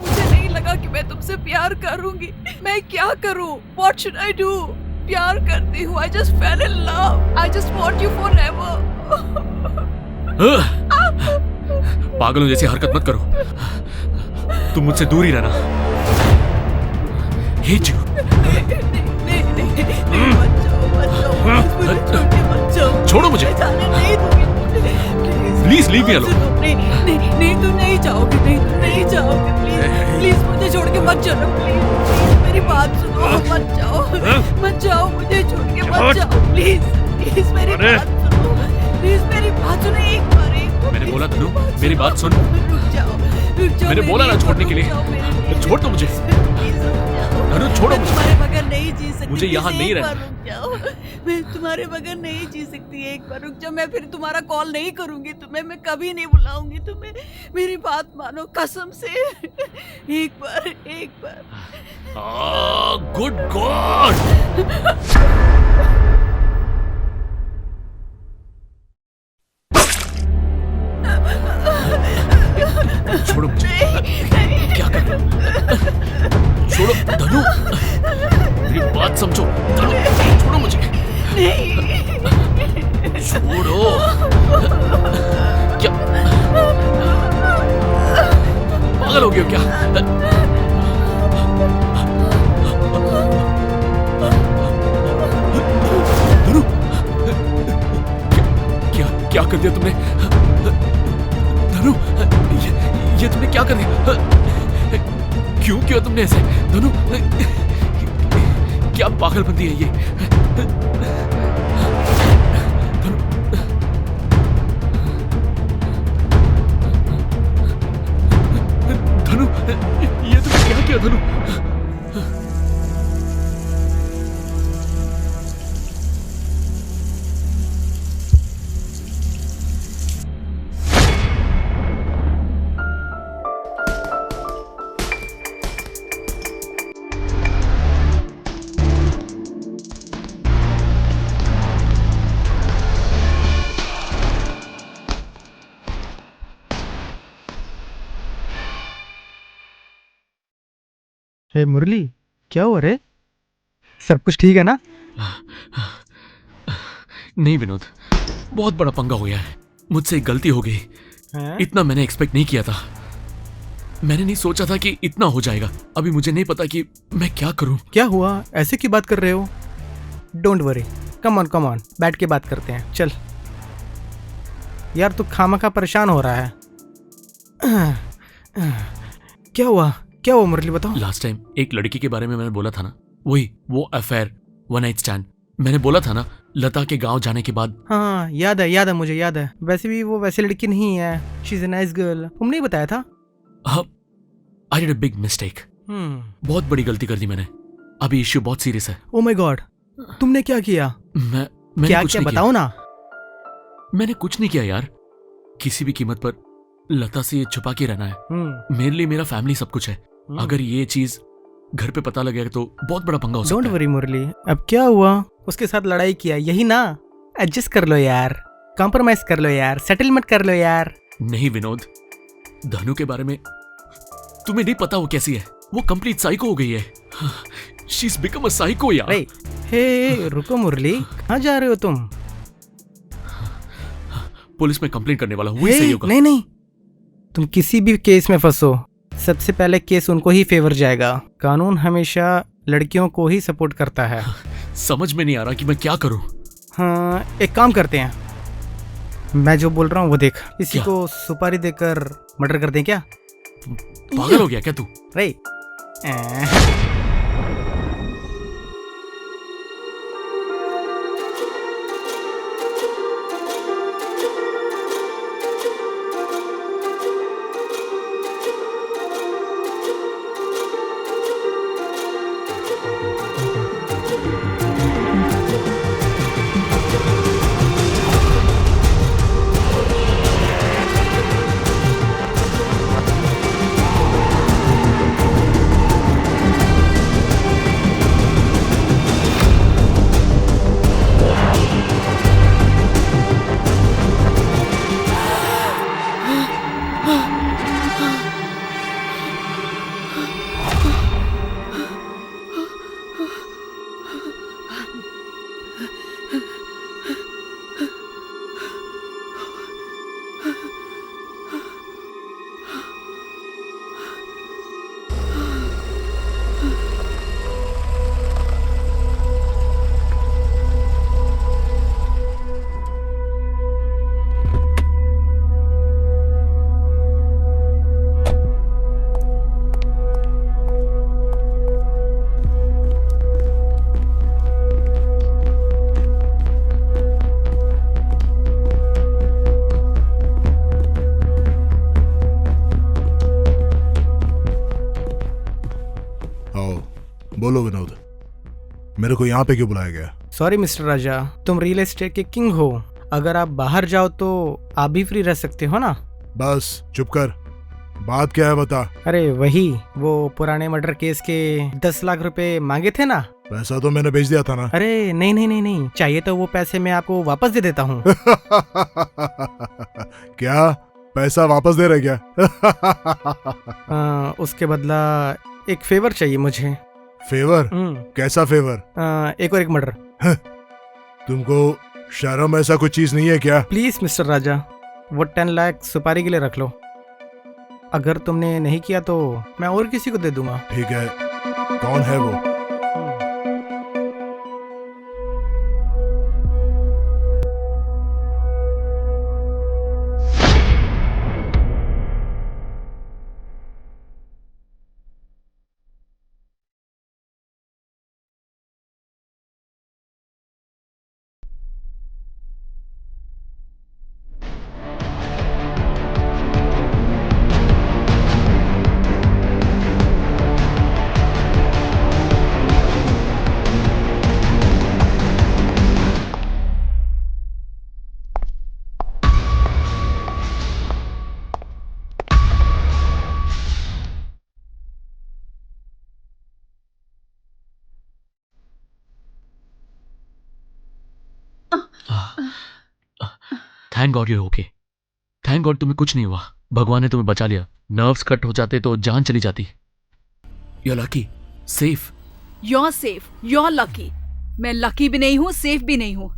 मुझे नहीं लगा कि मैं तुमसे प्यार करूँगी। मैं क्या करूँ? What should I do? प्यार करती हूँ। I just fell in love. I just want you forever.
पागलों जैसी हरकत मत करो। तुम मुझसे दूर ही रहना। Hate you.
नहीं,
छोड़ो मुझे।
नहीं दूंगी। Please
please leave me alone.
नहीं नहीं नहीं, तुम नहीं जाओगे, नहीं तुम नहीं जाओगे, प्लीज प्लीज मुझे छोड़ के मत चलो, प्लीज मेरी बात सुनो, मत जाओ, मुझे छोड़ के मत जाओ, प्लीज प्लीज मेरी बात सुनो, प्लीज मेरी बात सुनो, एक बार
मैंने बोला धनु, मेरी बात सुन।
रुक जाओ,
मैंने बोला ना छोड़ने के लिए। छोड़ दो मुझे धनु, छोड़ो मुझे।
तुम्हारे बगैर नहीं जी सकती,
मुझे यहाँ
please,
नहीं
एक
रहना।
बार रुक जाओ, मैं तुम्हारे बगैर नहीं जी सकती, एक बार रुक जाओ, मैं फिर तुम्हारा कॉल नहीं करूंगी तुम्हें, मैं कभी नहीं बुलाऊंगी तुम्हें, मेरी बात मानो कसम से, एक बार।
Good God. छोड़ो मुझे। क्या कर रहे हो? छोड़ो धनु, मेरी बात समझो धनु, छोड़ो मुझे। छोड़ो। क्या पागल हो गए हो क्या? धनु, क्या कर दिया तुमने? धनु, ये तुमने क्या कर दिया? क्यों किया तुमने ऐसे? धनु, क्या पागलपंती है ये? धनु, ये तुमने क्या किया धनु?
हे मुरली, क्या हुआ रे? सब कुछ ठीक है ना?
नहीं विनोद, बहुत बड़ा पंगा हो गया है, मुझसे एक गलती हो गई। इतना मैंने एक्सपेक्ट नहीं किया था, मैंने नहीं सोचा था कि इतना हो जाएगा। अभी मुझे नहीं पता कि मैं क्या करूं।
क्या हुआ? ऐसे की बात कर रहे हो? डोंट वरी, कम ऑन बैठ के बात करते हैं, चल। यार तू खामखा परेशान हो रहा है। क्या हुआ मुरली, बताओ।
लास्ट टाइम एक लड़की के बारे में मैंने बोला था ना, वही वो अफेयर, वन नाइट स्टैंड। मैंने बोला था ना लता के गांव जाने के बाद।
हाँ याद है, मुझे याद है। वैसे भी वो वैसी लड़की नहीं है, she is a nice girl. तुमने नहीं बताया था?
I did a big mistake. बहुत बड़ी गलती कर दी मैंने। अभी इश्यू बहुत सीरियस है।
ओह माय गॉड, तुमने क्या किया?
मैंने
क्या
कुछ नहीं
बताओ ना।
मैंने कुछ नहीं किया यार, किसी भी कीमत पर लता से ये छुपा के रहना है। मेरे लिए मेरा फैमिली सब कुछ है। अगर ये चीज घर पे पता लगेगा तो बहुत बड़ा पंगा हो सकता है।
डोंट वरी मुरली, अब क्या हुआ? उसके साथ लड़ाई किया, यही ना? एडजस्ट कर लो यार, कॉम्प्रोमाइज कर लो यार, सेटलमेंट कर लो यार।
नहीं विनोद, धनु के बारे में तुम्हें नहीं पता वो कैसी है। वो कंप्लीट साइको हो गई है। She is become a psycho यार।
हे रुको मुरली, कहाँ जा रहे हो तुम?
पुलिस में कंप्लेंट करने वाला हूँ, वही सही होगा।
नहीं, तुम किसी भी केस में फंसो, सबसे पहले केस उनको ही फेवर जाएगा। कानून हमेशा लड़कियों को ही सपोर्ट करता है।
समझ में नहीं आ रहा कि मैं क्या करूं।
हाँ, एक काम करते हैं, मैं जो बोल रहा हूँ वो देख। इसी को सुपारी देकर मर्डर कर दें क्या?
पागल हो गया क्या तू?
बोलो विनोद, मेरे को यहाँ पे क्यों बुलाया गया?
सॉरी मिस्टर राजा, तुम रियल एस्टेट के किंग हो। अगर आप बाहर जाओ तो आप भी फ्री रह सकते हो ना।
बस चुप कर, बात क्या है बता।
अरे वही, वो पुराने मर्डर केस के 10 लाख रुपए मांगे थे ना।
पैसा तो मैंने भेज दिया था ना।
अरे नहीं नहीं नहीं नहीं, चाहिए तो वो पैसे मैं आपको वापस दे देता हूँ।
क्या पैसा वापस दे रहे क्या?
उसके बदला एक फेवर चाहिए मुझे।
फेवर? कैसा फेवर?
एक और एक मर्डर।
तुमको शर्म ऐसा कुछ चीज नहीं है क्या?
प्लीज मिस्टर राजा, वो 10 लाख सुपारी के लिए रख लो। अगर तुमने नहीं किया तो मैं और किसी को दे दूंगा।
ठीक है, कौन है वो?
Thank God you okay. Thank God तुम्हें कुछ नहीं हुआ, भगवान ने तुम्हें बचा लिया। नर्व्स कट हो जाते तो जान चली जाती। You are lucky, safe.
You are safe, you are lucky. मैं लकी भी नहीं हूँ, सेफ भी नहीं हूँ।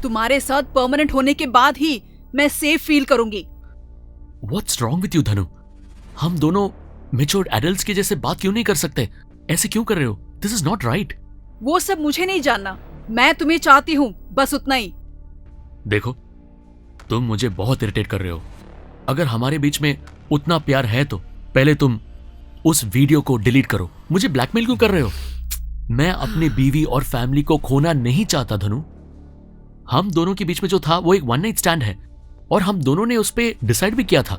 तुम्हारे साथ परमानेंट होने के बाद ही मैं सेफ फील करूंगी।
व्हाट्स रॉन्ग विथ यू धनु? हम दोनों मैच्योर्ड एडल्ट्स के जैसे बात क्यों नहीं कर सकते? ऐसे क्यों कर रहे हो? This is not right.
वो सब मुझे नहीं जानना, मैं तुम्हें चाहती हूँ, बस उतना ही।
देखो, तुम मुझे बहुत इरिटेट कर रहे हो। अगर हमारे बीच में उतना प्यार है तो पहले तुम उस वीडियो को डिलीट करो। मुझे ब्लैकमेल क्यों कर रहे हो? मैं अपनी बीवी और फैमिली को खोना नहीं चाहता धनु। हम दोनों के बीच में जो था वो एक वन नाइट स्टैंड है और हम दोनों ने उस पर डिसाइड भी किया था।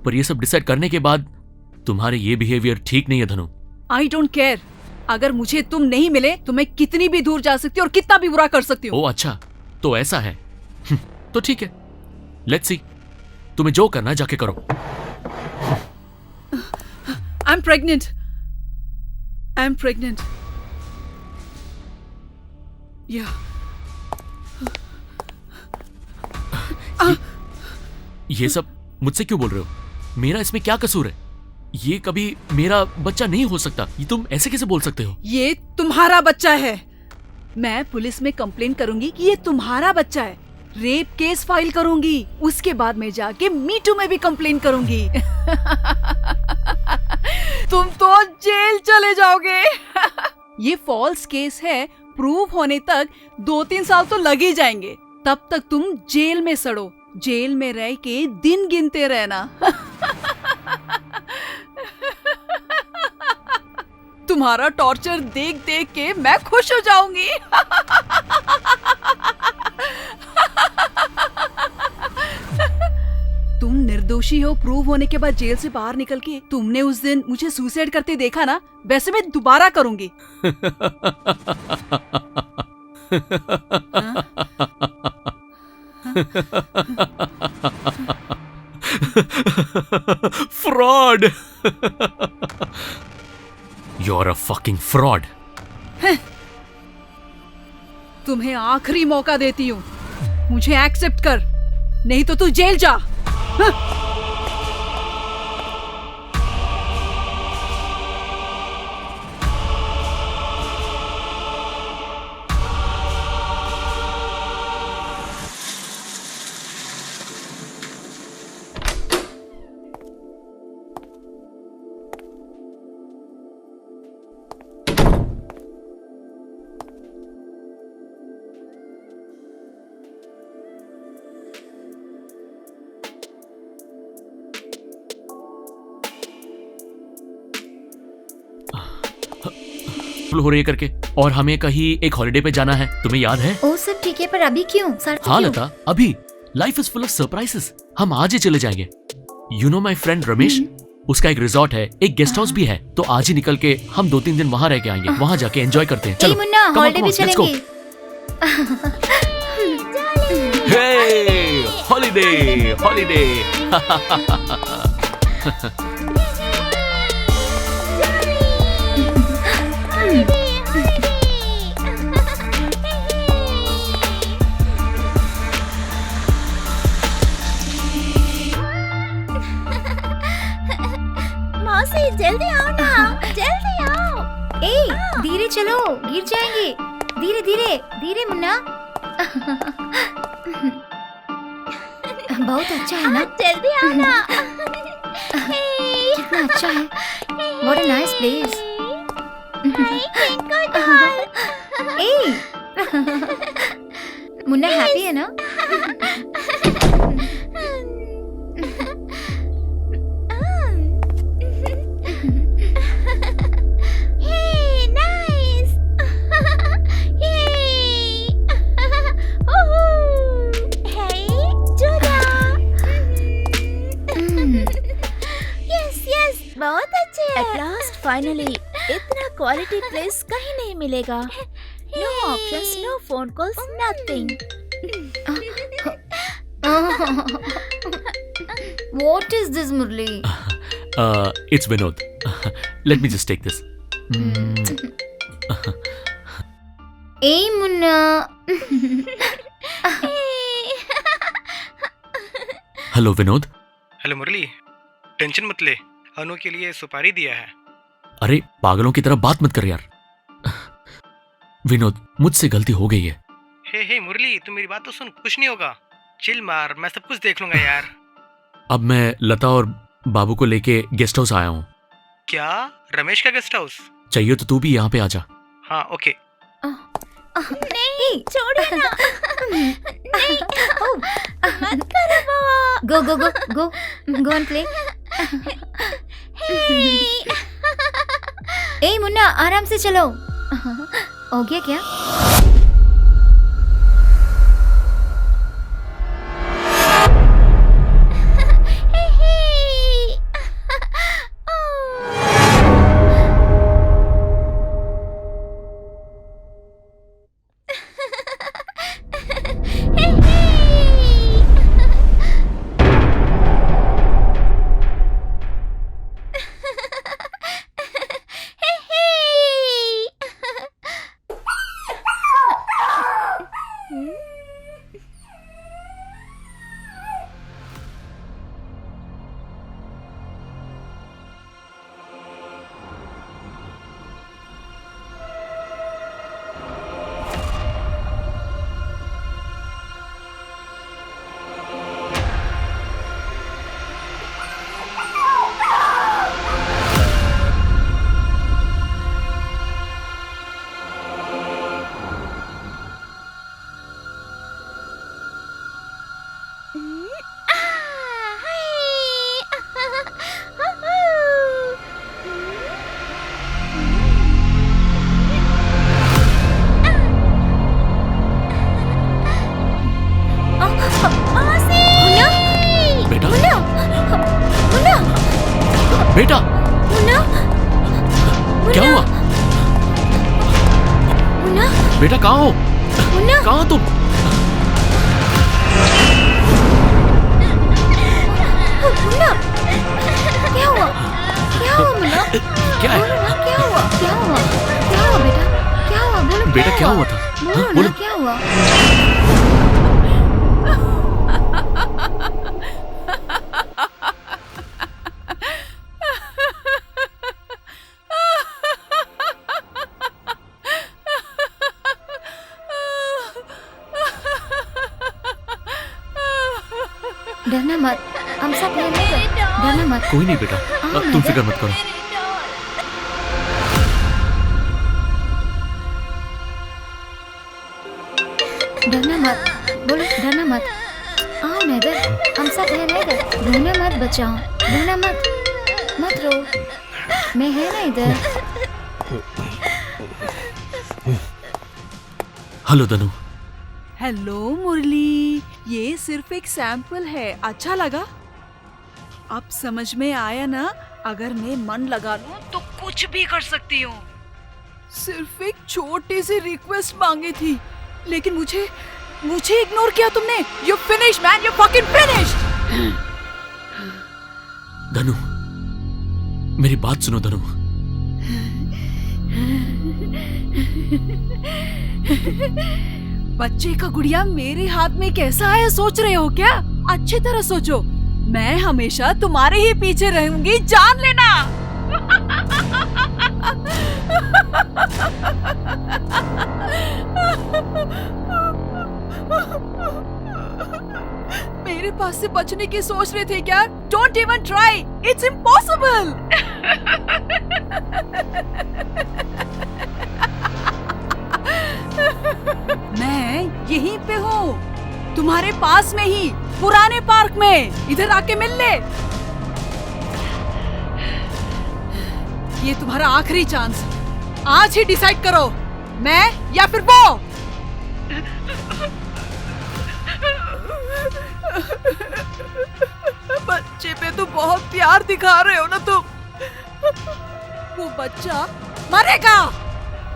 पर ये सब डिसाइड करने के बाद तुम्हारे ये बिहेवियर ठीक नहीं है धनु।
I don't care. अगर मुझे तुम नहीं मिले तो मैं कितनी भी दूर जा सकती हूँ और कितना भी बुरा कर सकती हूँ।
ओ अच्छा, तो ऐसा है। तो ठीक है, लेट्स सी, तुम्हें जो करना है जाके करो।
I am pregnant. I am pregnant.
ये सब मुझसे क्यों बोल रहे हो? मेरा इसमें क्या कसूर है? ये कभी मेरा बच्चा नहीं हो सकता। ये तुम ऐसे कैसे बोल सकते हो?
ये तुम्हारा बच्चा है। मैं पुलिस में कंप्लेंट करूंगी कि ये तुम्हारा बच्चा है। रेप केस फाइल करूंगी। उसके बाद मैं जाके मीटू में भी कंप्लेंट करूंगी। तुम तो जेल चले जाओगे। ये फॉल्स केस है, प्रूव होने तक 2-3 साल तो लग ही जाएंगे। तब तक तुम जेल में सड़ो, जेल में रह के दिन गिनते रहना। तुम्हारा टॉर्चर देख देख के मैं खुश हो जाऊंगी। तुम निर्दोषी हो प्रूव होने के बाद जेल से बाहर निकल के तुमने उस दिन मुझे सुसाइड करते देखा ना, वैसे मैं दोबारा करूंगी।
Fraud. You're a fucking fraud.
तुम्हें आखिरी मौका देती हूँ, मुझे एक्सेप्ट कर, नहीं तो तू जेल जा।
हो रही है करके, और हमें कहीं एक हॉलिडे पे जाना है, तुम्हें याद है?
ओ सब ठीक है, पर अभी क्यों? सर
हाँ लता, अभी। Life is full of surprises. हम आज ही चले जाएंगे। You know my friend Ramesh, उसका एक रिजॉर्ट है, एक गेस्ट हाउस भी है, तो आज ही निकल के हम 2-3 दिन वहाँ रह के आएंगे, वहाँ जाके एंजॉय करते हैं। चलो
मुन्ना, हॉलिडे भी चलेंगे।
हे हॉलिडे हॉलिडे।
मौसी जल्दी आओ ना, जल्दी आओ।
ए धीरे चलो, गिर जाएंगे। धीरे धीरे धीरे मुन्ना। बहुत अच्छा है ना?
जल्दी आओ ना।
कितना अच्छा है। What a nice place. ए मुन्ना हैप्पी है ना?
फाइनली इतना क्वालिटी प्लेस कहीं नहीं मिलेगा। No options, no phone calls, nothing.
What is this, Murli?
It's Vinod. Let me just take this.
Hey, Munna.
Hello Vinod.
Hello Murali, tension मत ले, अनु के लिए सुपारी दिया है।
अरे पागलों की तरह बात मत कर यार। विनोद, मुझसे गलती हो गई है।
हे मुरली, तू मेरी बात तो सुन, कुछ नहीं होगा। चिल मार, मैं सब कुछ देख लूंगा यार।
अब मैं लता और बाबू को लेके गेस्ट हाउस आया हूँ।
क्या? रमेश का गेस्ट हाउस?
चाहिए तो तू भी यहाँ पे आ जा।
हाँ ओके।
नहीं छोड़ो ना। नहीं, मत करो बाबा।
Go go go go go and play. ए मुन्ना, आराम से चलो। हो गया क्या?
बेटा,
मुन्ना,
क्या हुआ?
मुन्ना,
बेटा कहाँ हो?
मुन्ना,
कहाँ हो तुम?
मुन्ना, क्या हुआ? क्या हुआ मुन्ना?
क्या है?
क्या हुआ? क्या हुआ? क्या हुआ बेटा? क्या हुआ? बोलो
बेटा क्या हुआ था?
बोलो
बोलो।
ना, क्या हुआ? डरना मत, हम सब हैं ना, डरना मत।
कोई नहीं बेटा, तुम फिक्र मत करो।
डरना मत, बोलो डरना मत। आओ ना इधर, हम सब हैं ना इधर। रोना मत बचाओ, रोना मत, मत रो, मैं है ना इधर।
हेलो दनु।
हेलो मुरली, ये सिर्फ एक सैंपल है। अच्छा लगा? अब समझ में आया ना अगर मैं मन लगा लूं तो कुछ भी कर सकती हूँ। सिर्फ एक छोटी सी रिक्वेस्ट मांगी थी, लेकिन मुझे इग्नोर किया तुमने। You finish man, you fucking finished.
धनु, मेरी बात सुनो धनु।
बच्चे का गुड़िया मेरे हाथ में कैसा है सोच रहे हो क्या? अच्छी तरह सोचो, मैं हमेशा तुम्हारे ही पीछे रहूंगी, जान लेना। मेरे पास से बचने की सोच रहे थे क्या? Don't even try, it's impossible. मैं यहीं पे हूँ, तुम्हारे पास में ही, पुराने पार्क में। इधर आके मिल ले। ये तुम्हारा आखिरी चांस। आज ही डिसाइड करो, मैं या फिर वो। बच्चे पे तो बहुत प्यार दिखा रहे हो ना तुम। वो बच्चा मरेगा,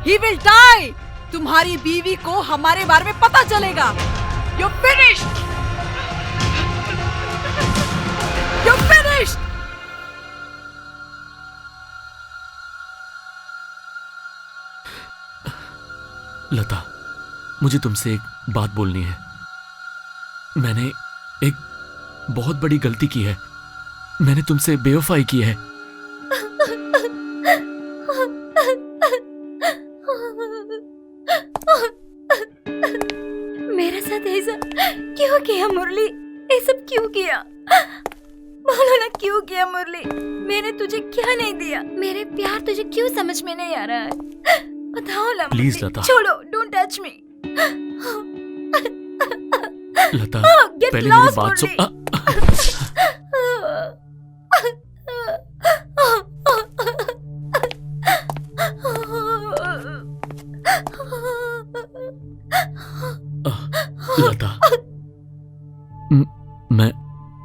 ही विल डाई। तुम्हारी बीवी को हमारे बारे में पता चलेगा। You're finished! You're finished!
लता, मुझे तुमसे एक बात बोलनी है। मैंने एक बहुत बड़ी गलती की है। मैंने तुमसे बेवफाई की है।
मेरे साथ ऐसा क्यों किया मुरली? ये सब क्यों किया? बोलो ना, क्यों किया मुरली? मैंने तुझे क्या नहीं दिया? मेरे प्यार तुझे क्यों समझ में नहीं आ रहा है? बताओ ना
प्लीज लता।
छोड़ो, डोंट टच मी।
लता, पहले मेरी बात सुन। लता,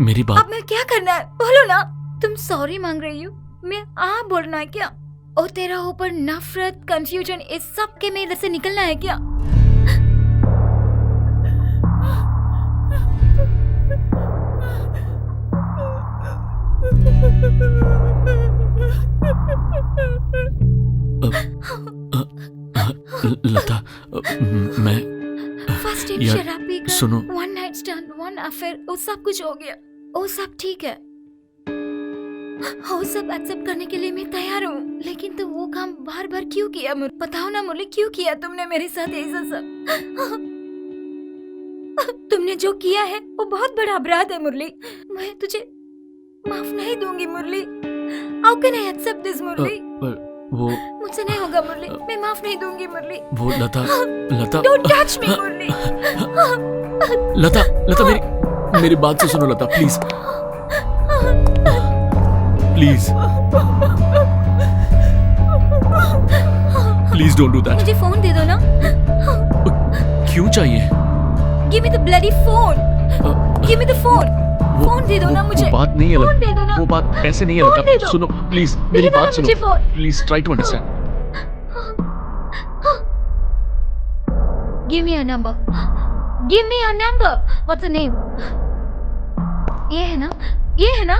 मेरी बात।
अब मैं क्या करना है? बोलो ना। तुम सॉरी मांग रही हो, मैं बोलना है क्या? और तेरा ऊपर नफरत, कंफ्यूजन, इस सब के मेरे से निकलना है क्या?
लता, मैं
फर्स्ट टाइम शराब पीकर,
सुनो,
one night stand, one affair, वो सब कुछ हो गया। वो सब ठीक है, वो सब एक्सेप्ट करने के लिए मैं तैयार हूँ, लेकिन तो वो काम बार बार क्यों किया? बताओ ना मुरली, क्यों किया तुमने मेरे साथ ऐसा सब? तुमने जो किया है वो बहुत बड़ा अपराध है मुरली। मैं तुझे माफ नहीं दूंगी Murali. How can I accept this Murali?
वो
मुझसे नहीं होगा मुरली, मैं माफ नहीं दूंगी मुरली।
वो लता,
डोंट टच मी मुरली।
लता, मेरी बात तो सुनो Lata, please please don't do that.
मुझे फोन दे दो ना।
क्यों चाहिए?
Give me the bloody phone. Give me the phone. Phone दे दो ना मुझे।
वो बात नहीं है
फोन दे दो ना।
वो बात ऐसे नहीं है लता। सुनो प्लीज, मेरी बात सुनो please, try to understand.
Give me a number. Give me a number. What's the name? ये है ना?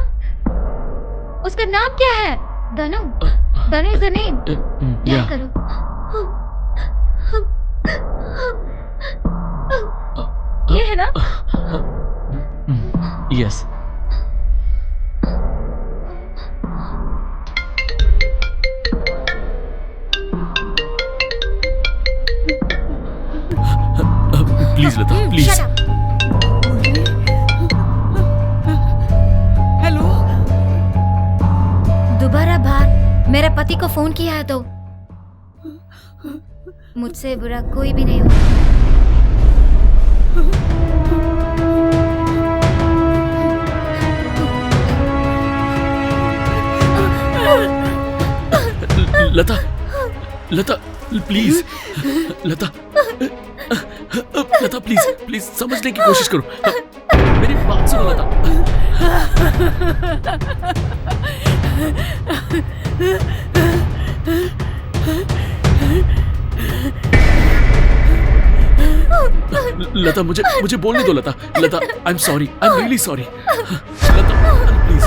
उसका नाम क्या है? धनु। धनु इज द नेम। क्या करूं? ये है ना?
Yes. Please Lata, please.
Hello.
दोबारा बार मेरे पति को फोन किया है तो मुझसे बुरा कोई भी नहीं होगा।
लता प्लीज। लता प्लीज समझने की कोशिश करो। मेरी बात सुनो लता। लता, मुझे बोलने दो Lata. Lata, I am sorry, I am really sorry. Lata please.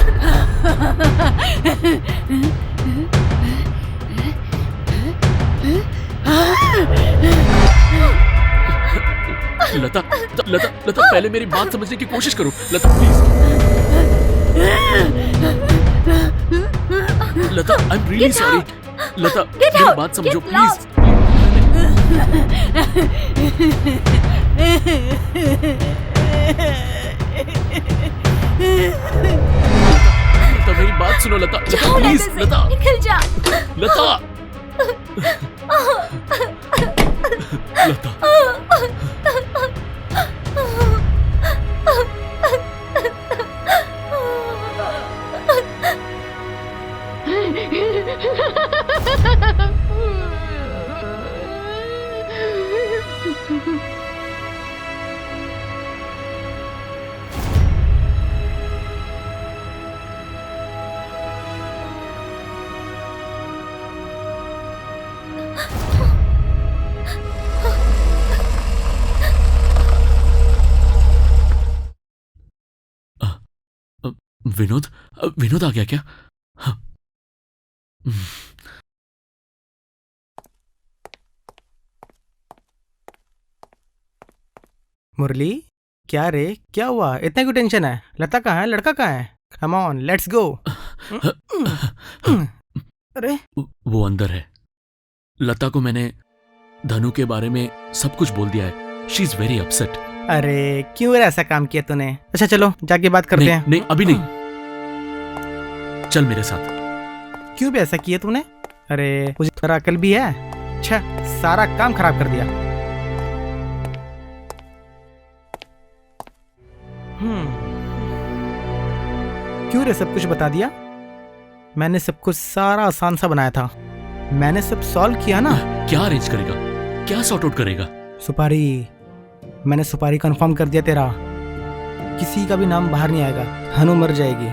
Lata Lata Lata, पहले मेरी बात समझने की कोशिश करो। Lata please. Lata, I am really sorry. Lata, मेरी बात समझो प्लीज। लता, मेरी बात सुनो। लता, लता प्लीज। लता,
निकल जा।
लता, लता। विनोद, विनोद आ गया क्या? हाँ।
मुरली, क्या रे, क्या हुआ? इतना क्यों टेंशन है? लता कहाँ है? लड़का कहाँ है? Come on, let's go. अरे
वो अंदर है। लता को मैंने धनु के बारे में सब कुछ बोल दिया है। She is very upset.
अरे क्यों ऐसा काम किया तूने? अच्छा चलो जाके बात करते हैं।
नहीं, अभी नहीं। चल मेरे साथ।
क्यों भी ऐसा किया तूने? अरे मुझे थोड़ा अकल भी है। अच्छा, सारा काम खराब कर दिया। क्यों रे, सब कुछ बता दिया? मैंने सब कुछ सारा आसान सा बनाया था। मैंने सब सॉल्व किया ना।
क्या अरेंज करेगा? क्या सॉर्ट आउट करेगा?
सुपारी, मैंने सुपारी कंफर्म कर दिया तेरा। किसी का भी नाम बाहर नहीं आएगा। हनु मर जाएगी,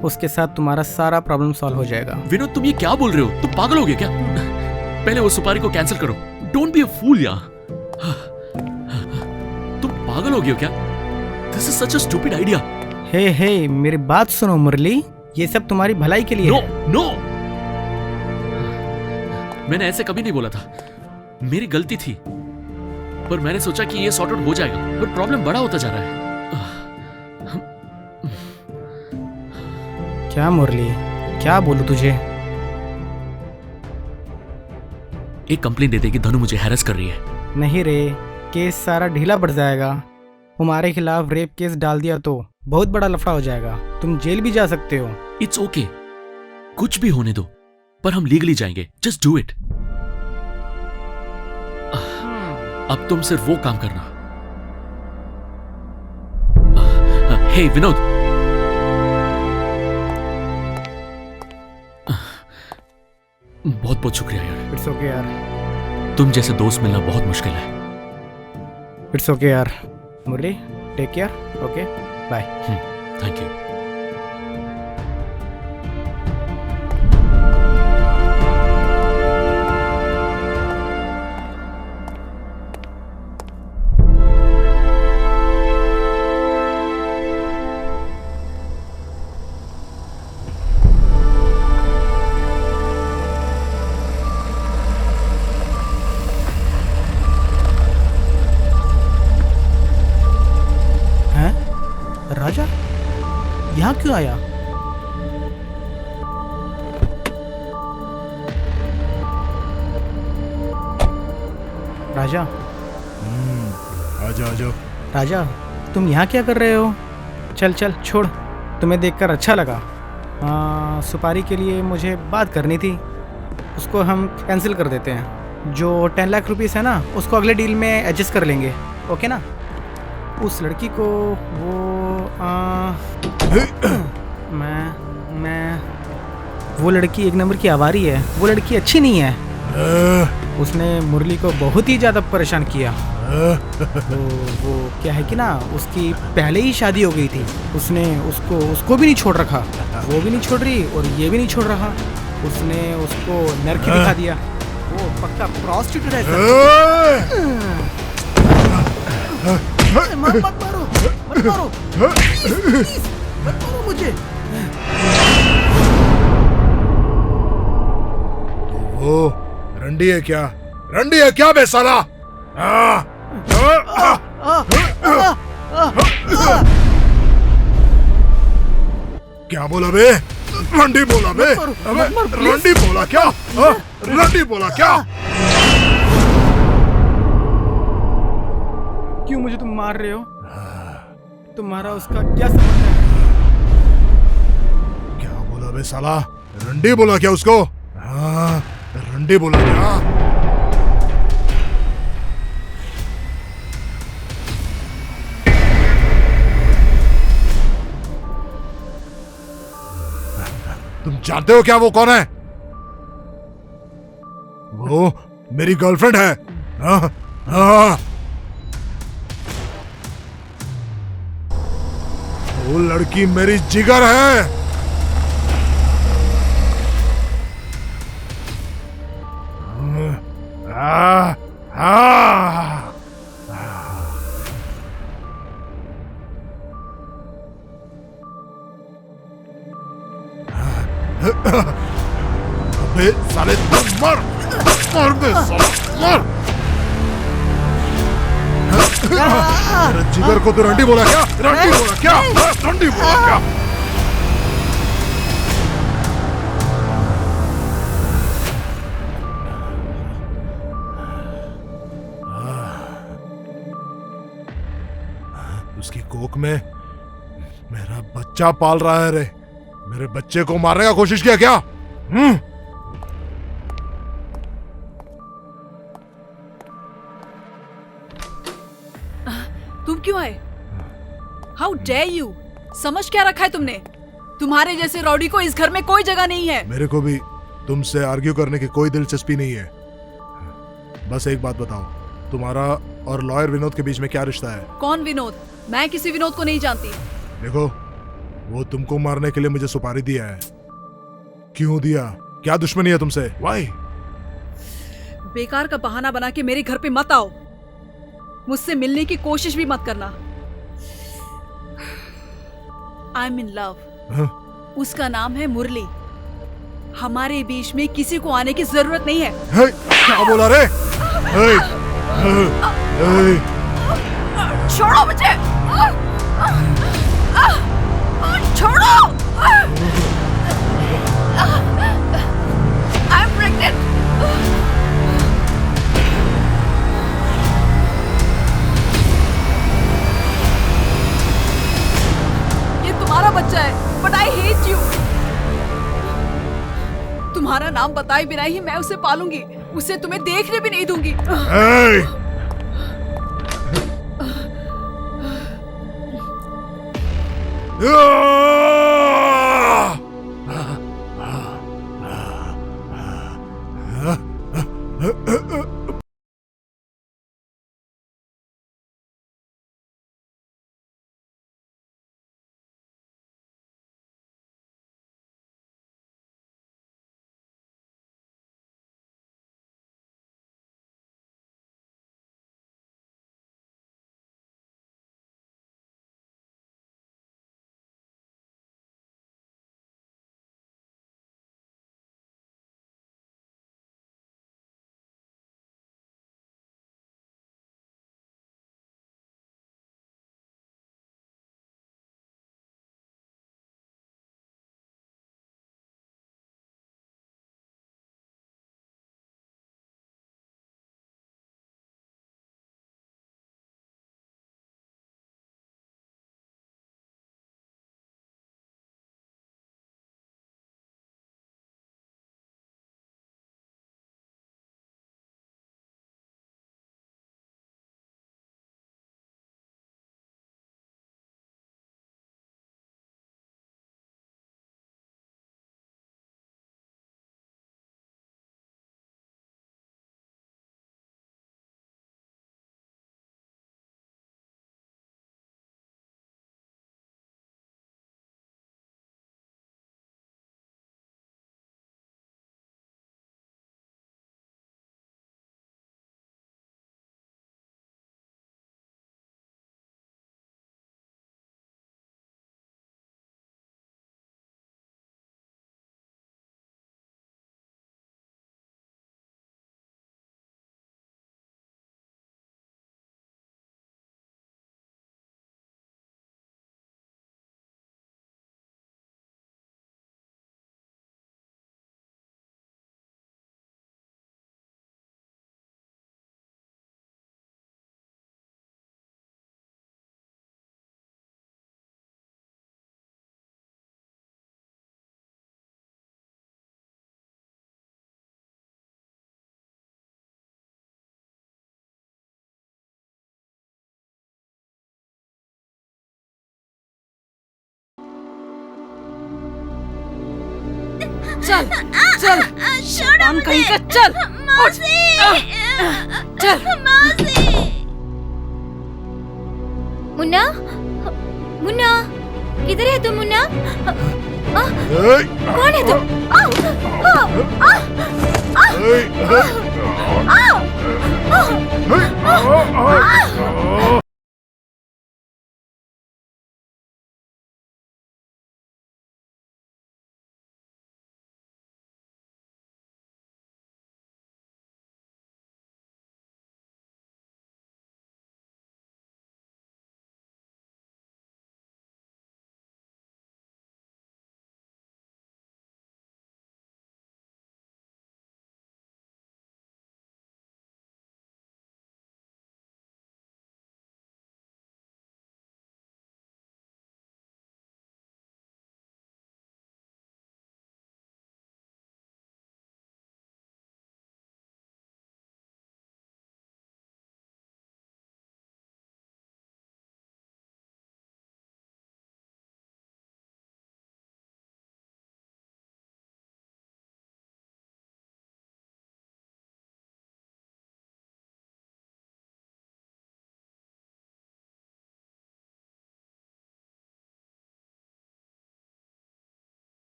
उसके साथ तुम्हारा सारा प्रॉब्लम सॉल्व हो जाएगा।
विनोद, तुम ये क्या बोल रहे हो? तुम पागल हो गए क्या? पहले वो सुपारी को कैंसिल करो। डोंट बी अ फूल यार। तुम पागल हो गए हो क्या? This is such a stupid idea.
हे मेरी बात सुनो मुरली, ये सब तुम्हारी भलाई के लिए
है। नो, मैंने ऐसे कभी नहीं बोला था। मेरी गलती थी, पर मैंने सोचा कि ये सॉर्ट आउट हो जाएगा, पर प्रॉब्लम बड़ा होता जा रहा है।
क्या मुरली, क्या बोलूं तुझे?
एक कंप्लेंट दे दे कि धनु मुझे हैरेस कर रही है।
नहीं रे, केस सारा ढीला पड़ जाएगा। तुम्हारे खिलाफ रेप केस डाल दिया तो बहुत बड़ा लफड़ा हो जाएगा। तुम जेल भी जा सकते हो।
इट्स ओके, कुछ भी होने दो, पर हम लीगली जाएंगे। Just do it. अब तुम सिर्फ वो काम करना। हे विनोद, बहुत बहुत शुक्रिया यार।
इट्स ओके यार।
तुम जैसे दोस्त मिलना बहुत मुश्किल है।
इट्स ओके यार। Murali, take care. Okay, bye.
Thank you.
Raja यहाँ क्यों आया? राजा,
आजा आजा।
राजा, तुम यहाँ क्या कर रहे हो? चल चल छोड़, तुम्हें देखकर अच्छा लगा। सुपारी के लिए मुझे बात करनी थी, उसको हम कैंसिल कर देते हैं। जो 10 लाख रुपीस है ना, उसको अगले डील में एडजस्ट कर लेंगे। ओके ना? उस लड़की को वो लड़की एक नंबर की आवारी है। वो लड़की अच्छी नहीं है। उसने मुरली को बहुत ही ज़्यादा परेशान किया। वो क्या है कि ना, उसकी पहले ही शादी हो गई थी। उसने उसको भी नहीं छोड़ रखा, वो भी नहीं छोड़ रही और ये भी नहीं छोड़ रहा। उसने उसको नरकी दिखा दिया। वो पक्का प्रॉस्टिट्यूट है सर। मत मारो, मत मारो, प्लीज, मत मारो मुझे।
वो रंडी है क्या? रंडी है क्या बे साला? क्या बोला बे? रंडी बोला बे? रंडी बोला क्या? रंडी बोला क्या?
क्यों मुझे तुम मार रहे हो? तुम्हारा उसका क्या संबंध है?
क्या बोला बे साला? रंडी बोला क्या उसको? हाँ, रंडी बोला क्या? तुम जानते हो क्या वो कौन है? वो मेरी गर्लफ्रेंड है। हाँ, हाँ। वो लड़की मेरी जिगर है। हाँ, हाँ। अबे साले तुम मर बे साला मर। मेरे जिगर को तो रंडी बोला क्या? रंडी बोला क्या? रंडी बोला क्या? उसकी कोख में मेरा बच्चा पाल रहा है रे। मेरे बच्चे को मारने का कोशिश किया क्या?
तुम क्यों आए? How dare you? समझ क्या रखा है तुमने? तुम्हारे जैसे रॉडी को इस घर में कोई जगह नहीं है।
मेरे को भी तुमसे आर्ग्यू करने की कोई दिलचस्पी नहीं है। बस एक बात बताओ, तुम्हारा और लॉयर विनोद के बीच में क्या रिश्ता है?
कौन विनोद? मैं किसी विनोद को नहीं जानती।
देखो, वो तुमको मारने के लिए मुझे सुपारी दिया है। क्यों दिया? क्या दुश्मनी है तुमसे? वाई?
बेकार का बहाना बना के मेरे घर पे मत आओ। मुझसे मिलने की कोशिश भी मत करना। I am in love. उसका नाम है मुरली। हमारे बीच में किसी को आने की जरूरत नहीं है।
क्या बोला रे?
छोड़ो मुझे! छोड़ो! I am pregnant. ये तुम्हारा बच्चा है, बट आई हेट यू। तुम्हारा नाम बताए बिना ही मैं उसे पालूंगी। उसे तुम्हें देखने भी नहीं दूंगी। चल चल शैतान कहीं का, चल उठ, चल।
मुन्ना, मुन्ना, किधर है तुम मुन्ना? कौन है तुम?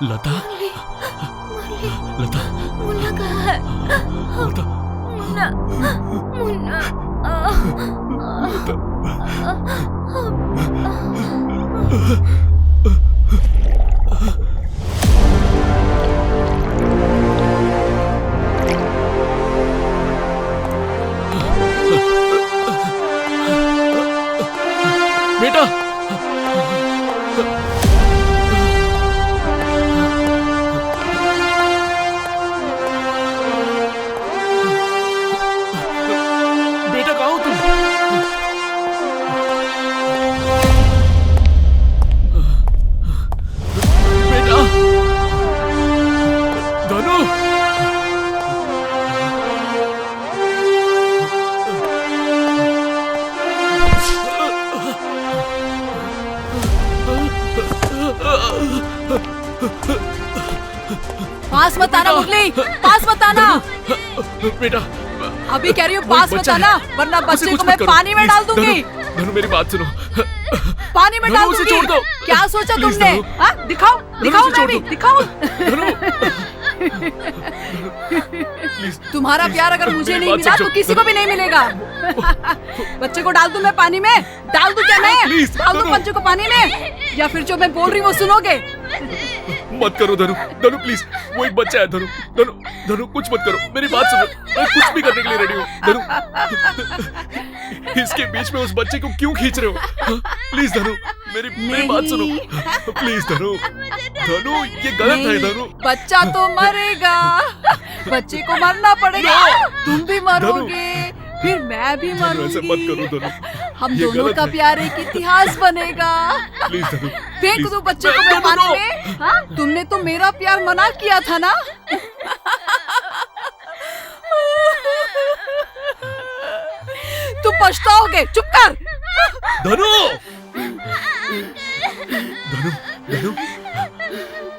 लता, लता,
मुन्ना कहाँ है?
लता,
मुन्ना, मुन्ना,
बेटा, बेटा कहाँ हो तुम? बेटा, धनु,
पास मत आना मुरली, पास मत आना।
बेटा,
अभी कह रही हूँ पास मत
बच्चा
आना,
है।
वरना
उसे
बच्चे
कुछ
को
मत
मैं
करो।
पानी में डाल दूंगी।
धनु, धनु मेरी बात सुनो।
पानी में
धनु,
डाल
उसे
दूंगी।
छोड़ दो।
क्या सोचा
प्लीज,
तुमने?
धनु।
हाँ, दिखाओ, दिखाओ
उसे
मैं भी,
छोड़ दो।
दिखाओ। तुम्हारा प्यार अगर मुझे
मेरी
नहीं
बात
मिला
समझो।
तो किसी को भी नहीं मिलेगा। बच्चे को डाल दूं मैं पानी में? डाल दूं क्या मैं?
प्लीज,
डाल दूं
धनु।
बच्चे को पानी में? या फिर जो मैं बोल रही हूँ वो सुनोगे?
मत करो धनु, धनु प्लीज, वो एक बच्चा है धनु, धनु, धनु कुछ मत करो, मेरी बात सुनो, मैं कुछ भी करने के लिए रेडी हूँ धनु। इसके बीच में उस बच्चे को क्यों खींच रहे हो? प्लीज धनु, मेरी बात सुनो, प्लीज धनु, धनु ये गलत है धनु।
बच्चा तो मरेगा, बच्चे को मरना पड़ेगा, तुम भी मरोगे, फिर मैं भी
धनु ऐसा मत
मरूंगी,
करो धनु,
हम
ये
दोनों
गलत
का
है।
प्यार एक इतिहास बनेगा।
प्लीज धनु,
फेंक
प्लीज।
दो बच्चे को मैं
धनु,
पानी
नो।
में। हाँ, तुमने तो मेरा प्यार मना किया था ना। तुम पछताओगे, चुप कर।
धनु, धनु, धनु,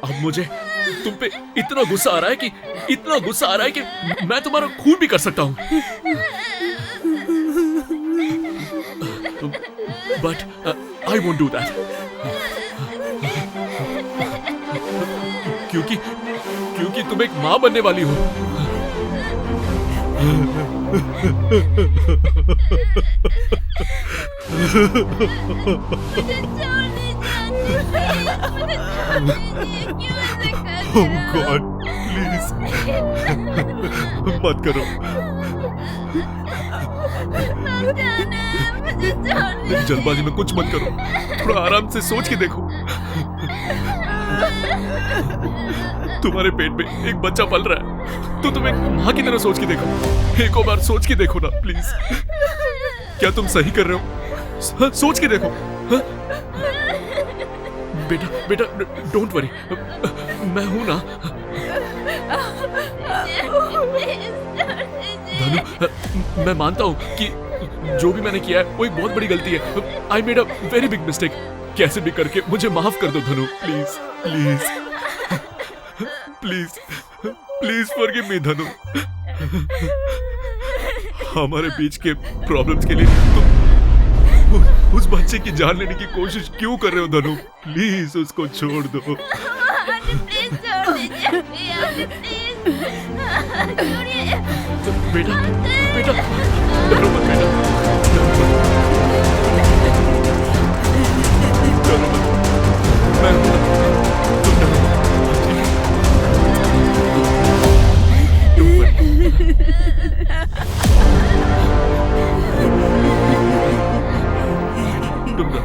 अब मुझे तुम पे इतना गुस्सा आ रहा है कि इतना गुस्सा आ रहा है कि मैं तुम्हारा खून भी कर सकता हूँ। But I won't do that, क्योंकि तुम एक माँ बनने वाली हो। Oh God, please, मत करो। जल्दबाजी में कुछ मत करो, थोड़ा आराम से सोच के देखो। तुम्हारे पेट में एक बच्चा पल रहा है, तो तुम एक माँ की तरह सोच के देखो, एक और बार सोच के देखो ना प्लीज। क्या तुम सही कर रहे हो? सोच के देखो। हाँ? बेटा बेटा डोंट वरी, मैं हूं ना। धनु, मैं मानता हूं कि जो भी मैंने किया है वो एक बहुत बड़ी गलती है। I made a very big mistake. कैसे भी करके मुझे माफ कर दो धनु, please please please please forgive me धनु। हमारे बीच के प्रॉब्लम्स के लिए तुम उस बच्चे की जान लेने की कोशिश क्यों कर रहे हो धनु? प्लीज उसको छोड़ दो। बेटा बेटा डरो मत बेटा, डरो मत, मैं हूं ना, तुम डरो मत। Don't worry. तुम डरो,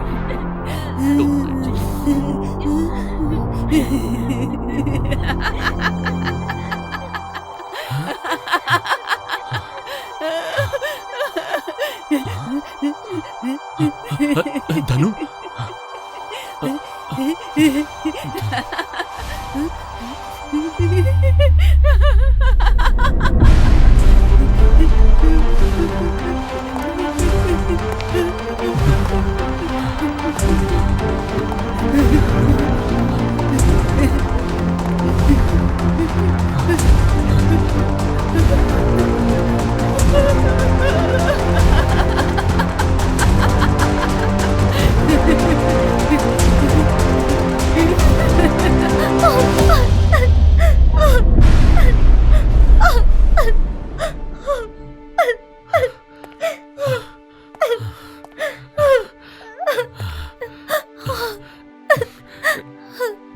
धनु,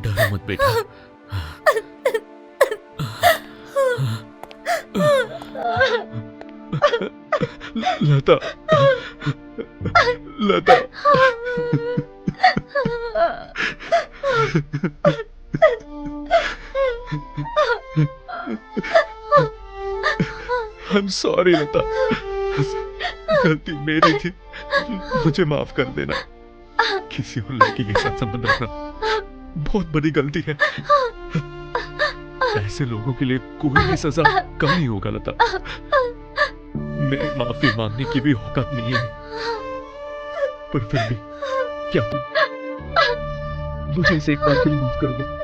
डरो मत बेटा। लता लता I'm sorry लता, गलती मेरी थी, मुझे माफ कर देना। किसी और लड़की के साथ संबंध रखना बहुत बड़ी गलती है। ऐसे लोगों के लिए कोई भी सजा कम नहीं होगा लता। मेरी माफी मांगने की भी औकात नहीं है, पर फिर भी क्या मुझे इसे एक बार के लिए माफ कर दो।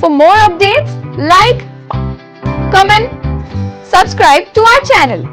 For more updates, like, comment, subscribe to our channel.